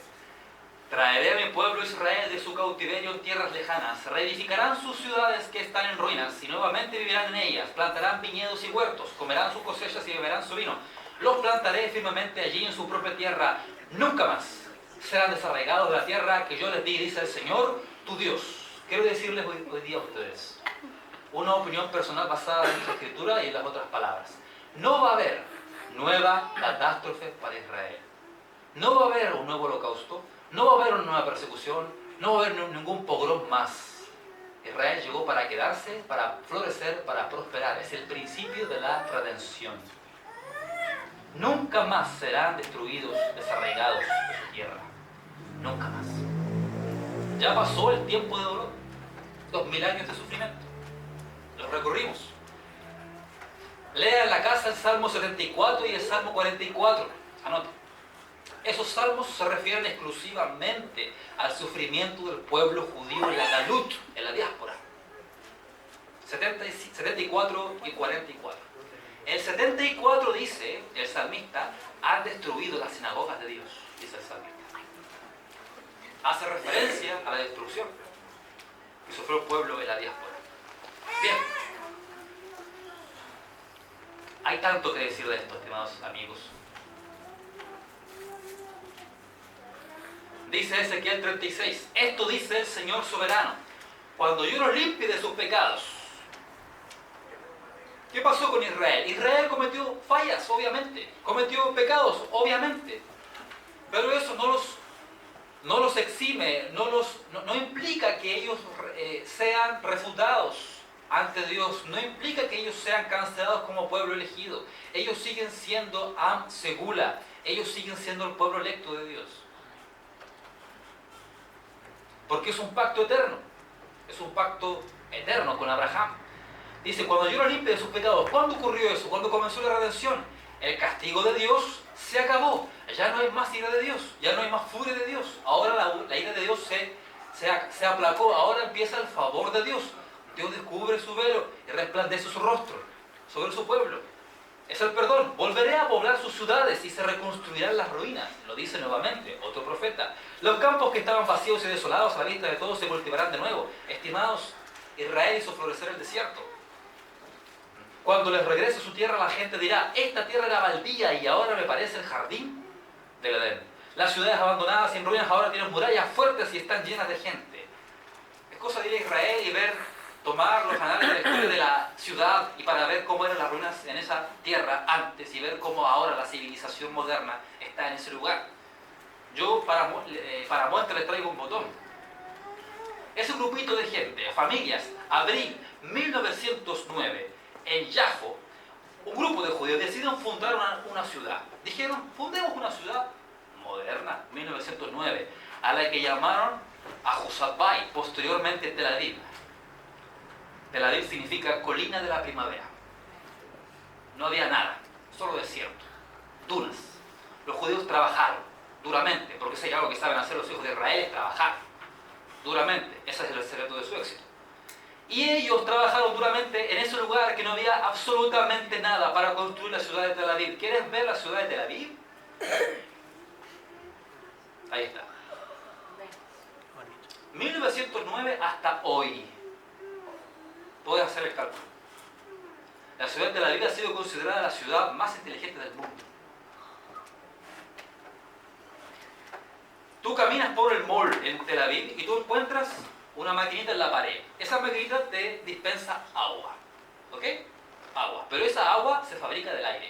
traeré a mi pueblo Israel de su cautiverio en tierras lejanas, reedificarán sus ciudades que están en ruinas y nuevamente vivirán en ellas, plantarán viñedos y huertos, comerán sus cosechas y beberán su vino. Los plantaré firmemente allí en su propia tierra, nunca más serán desarraigados de la tierra que yo les di, dice el Señor, tu Dios. Quiero decirles hoy día a ustedes una opinión personal basada en esta escritura y en las otras palabras. No va a haber nueva catástrofe para Israel. No va a haber un nuevo holocausto, no va a haber una nueva persecución, no va a haber ningún pogrom más. Israel llegó para quedarse, para florecer, para prosperar. Es el principio de la redención. Nunca más serán destruidos, desarraigados de su tierra. Nunca más. Ya pasó el tiempo de dolor. 2000 años de sufrimiento. Los recorrimos. Lea en la casa el Salmo 74 y el Salmo 44. Anoten. Esos salmos se refieren exclusivamente al sufrimiento del pueblo judío en la Galut, en la diáspora. 74 y 44. El 74 dice, el salmista, han destruido las sinagogas de Dios, dice el salmista. Hace referencia a la destrucción que sufrió el pueblo en la diáspora. Bien. Hay tanto que decir de esto, estimados amigos. Dice Ezequiel 36, esto dice el Señor soberano, cuando yo los limpie de sus pecados. ¿Qué pasó con Israel? Israel cometió fallas, obviamente, cometió pecados, obviamente, pero eso no los exime, no implica que ellos sean refutados ante Dios, no implica que ellos sean cancelados como pueblo elegido. Ellos siguen siendo Am Segula, ellos siguen siendo el pueblo electo de Dios. Porque es un pacto eterno con Abraham. Dice, cuando yo los limpie de sus pecados. ¿Cuándo ocurrió eso? Cuando comenzó la redención. El castigo de Dios se acabó. Ya no hay más ira de Dios, ya no hay más furia de Dios. Ahora la ira de Dios se aplacó. Ahora empieza el favor de Dios. Dios descubre su velo y resplandece su rostro sobre su pueblo. es el perdón. Volveré a poblar sus ciudades y se reconstruirán las ruinas. Lo dice nuevamente otro profeta. Los campos que estaban vacíos y desolados a la vista de todos se cultivarán de nuevo. Estimados, Israel hizo florecer el desierto. Cuando les regrese a su tierra, la gente dirá: esta tierra era baldía y ahora me parece el jardín del Edén. Las ciudades abandonadas y en ruinas ahora tienen murallas fuertes y están llenas de gente. Es cosa de ir a Israel y ver, tomar los anales de la historia de la ciudad y para ver cómo eran las ruinas en esa tierra antes y ver cómo ahora la civilización moderna está en ese lugar. Yo para muestra les traigo un botón. Ese grupito de gente, familias, abril 1909, en Yafo, un grupo de judíos deciden fundar una ciudad. Dijeron: fundemos una ciudad moderna, 1909, a la que llamaron Ahuzatbai, posteriormente Tel Aviv. Tel Aviv significa colina de la primavera. No había nada, solo desierto, dunas. Los judíos trabajaron duramente, porque si hay algo que saben hacer los hijos de Israel es trabajar duramente. Ese es el secreto de su éxito. Y ellos trabajaron duramente en ese lugar que no había absolutamente nada para construir la ciudad de Tel Aviv. ¿Quieres ver la ciudad de Tel Aviv? Ahí está. 1909 hasta hoy. Puedes hacer el cálculo. La ciudad de Tel Aviv ha sido considerada la ciudad más inteligente del mundo. Tú caminas por el mall en Tel Aviv y tú encuentras una maquinita en la pared. Esa maquinita te dispensa agua. ¿Ok? Agua. Pero esa agua se fabrica del aire.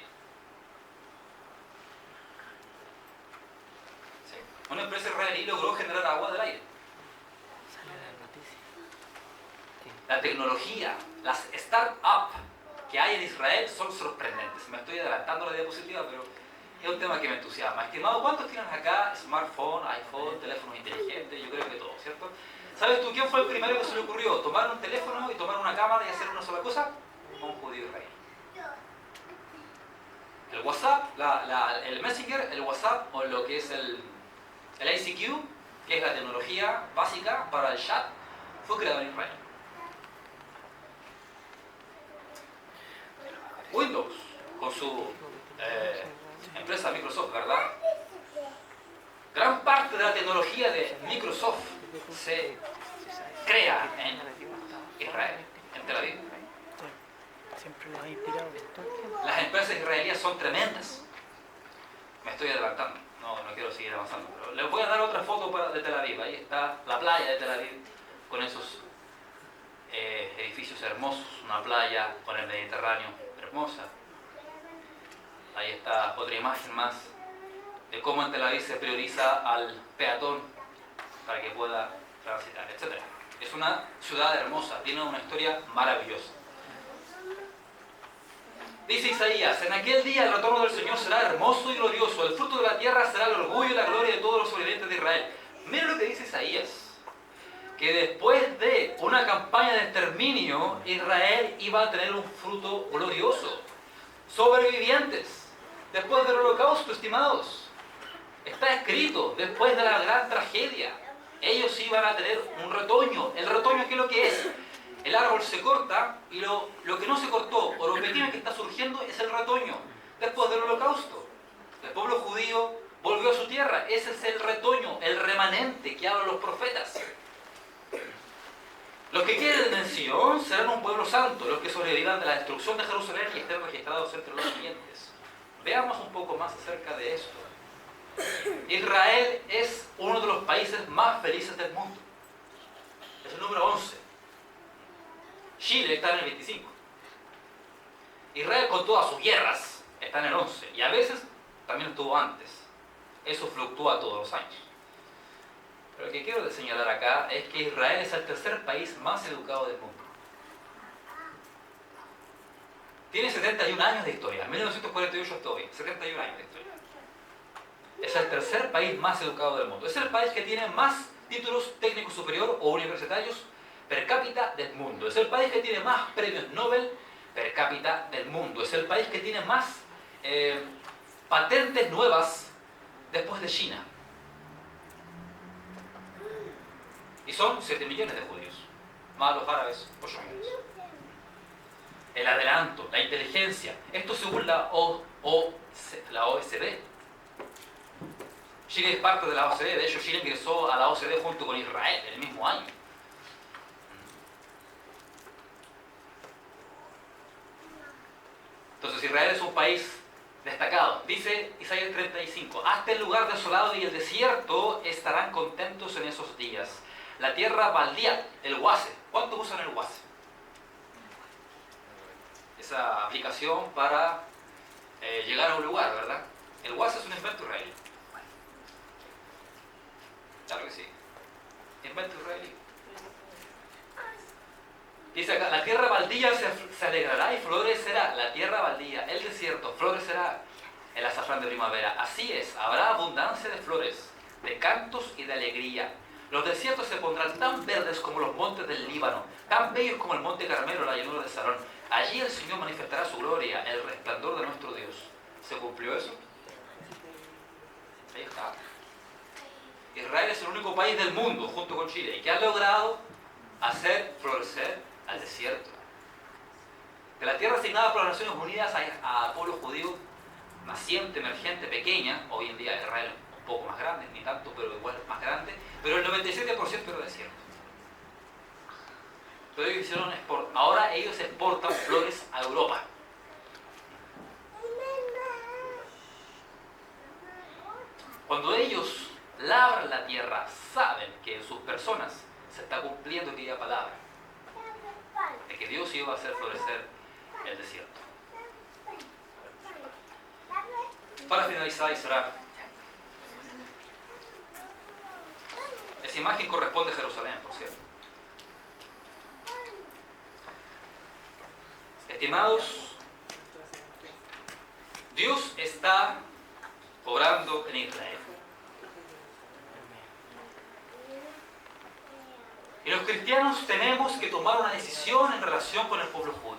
¿Sí? Una empresa israelí logró generar agua del aire. La tecnología, las start-up que hay en Israel son sorprendentes. Me estoy adelantando la diapositiva, pero es un tema que me entusiasma. Estimado, ¿cuántos tienen acá smartphone, iPhone, teléfonos inteligentes? Yo creo que todos, ¿cierto? ¿Sabes tú quién fue el primero que se le ocurrió tomar un teléfono y tomar una cámara y hacer una sola cosa? Un judío israelí. El WhatsApp, el Messenger, el WhatsApp o lo que es el ICQ, que es la tecnología básica para el chat, fue creado en Israel. Windows, con su empresa Microsoft, ¿verdad? Gran parte de la tecnología de Microsoft se crea en Israel, en Tel Aviv. Las empresas israelíes son tremendas. Me estoy adelantando, no quiero seguir avanzando, pero les voy a dar otra foto de Tel Aviv. Ahí está la playa de Tel Aviv con esos edificios hermosos, una playa con el Mediterráneo hermosa. Ahí está otra imagen más de cómo en Tel Aviv se prioriza al peatón para que pueda transitar, etc. Es una ciudad hermosa, tiene una historia maravillosa. Dice Isaías: en aquel día el retorno del Señor será hermoso y glorioso, el fruto de la tierra será el orgullo y la gloria de todos los sobrevivientes de Israel. Miren lo que dice Isaías, que después de una campaña de exterminio, Israel iba a tener un fruto glorioso. Sobrevivientes, después del holocausto, estimados. Está escrito, después de la gran tragedia, ellos iban a tener un retoño. ¿El retoño qué es lo que es? El árbol se corta y lo que no se cortó, o lo que tiene que está surgiendo, es el retoño. Después del holocausto, el pueblo judío volvió a su tierra. Ese es el retoño, el remanente que hablan los profetas. Los que queden en Sion serán un pueblo santo, los que sobrevivan de la destrucción de Jerusalén y estén registrados entre los siguientes. Veamos un poco más acerca de esto. Israel es uno de los países más felices del mundo. Es el número 11. Chile está en el 25. Israel, con todas sus guerras, está en el 11. Y a veces también estuvo antes. Eso fluctúa todos los años. Pero lo que quiero señalar acá es que Israel es el tercer país más educado del mundo. Tiene 71 años de historia, 1948 hasta hoy, 71 años de historia. Es el tercer país más educado del mundo. Es el país que tiene más títulos técnicos superior o universitarios per cápita del mundo. Es el país que tiene más premios Nobel per cápita del mundo. Es el país que tiene más patentes nuevas después de China. Y son 7 millones de judíos, más los árabes, 8 millones. el adelanto, la inteligencia. Esto según la OECD. Chile es parte de la OCDE, de hecho Chile ingresó a la OCDE junto con Israel el mismo año. Entonces Israel es un país destacado. Dice Isaías 35, hasta el lugar desolado y el desierto estarán contentos en esos días. La tierra baldía, el WASE. ¿Cuánto usan el WASE? Esa aplicación para llegar a un lugar, ¿verdad? El WASE es un invento israelí. Claro que sí. Invento israelí. Dice acá, la tierra baldía se alegrará y florecerá. La tierra baldía, el desierto, florecerá el azafrán de primavera. Así es, habrá abundancia de flores, de cantos y de alegría. Los desiertos se pondrán tan verdes como los montes del Líbano, tan bellos como el monte Carmelo, la llanura de Sarón. Allí el Señor manifestará su gloria, el resplandor de nuestro Dios. ¿Se cumplió eso? Ahí está. Israel es el único país del mundo, junto con Chile, que ha logrado hacer florecer al desierto. De la tierra asignada por las Naciones Unidas a pueblo judío naciente, emergente, pequeña, hoy en día Israel es un poco más grande, ni tanto, pero igual es más grande, pero el 97% era desierto. Entonces ellos hicieron ahora ellos exportan flores a Europa. Cuando ellos labran la tierra, saben que en sus personas se está cumpliendo aquella palabra de que Dios iba a hacer florecer el desierto. Para finalizar, y cerrar, esa imagen corresponde a Jerusalén, por cierto. Estimados, Dios está obrando en Israel. Y los cristianos tenemos que tomar una decisión en relación con el pueblo judío.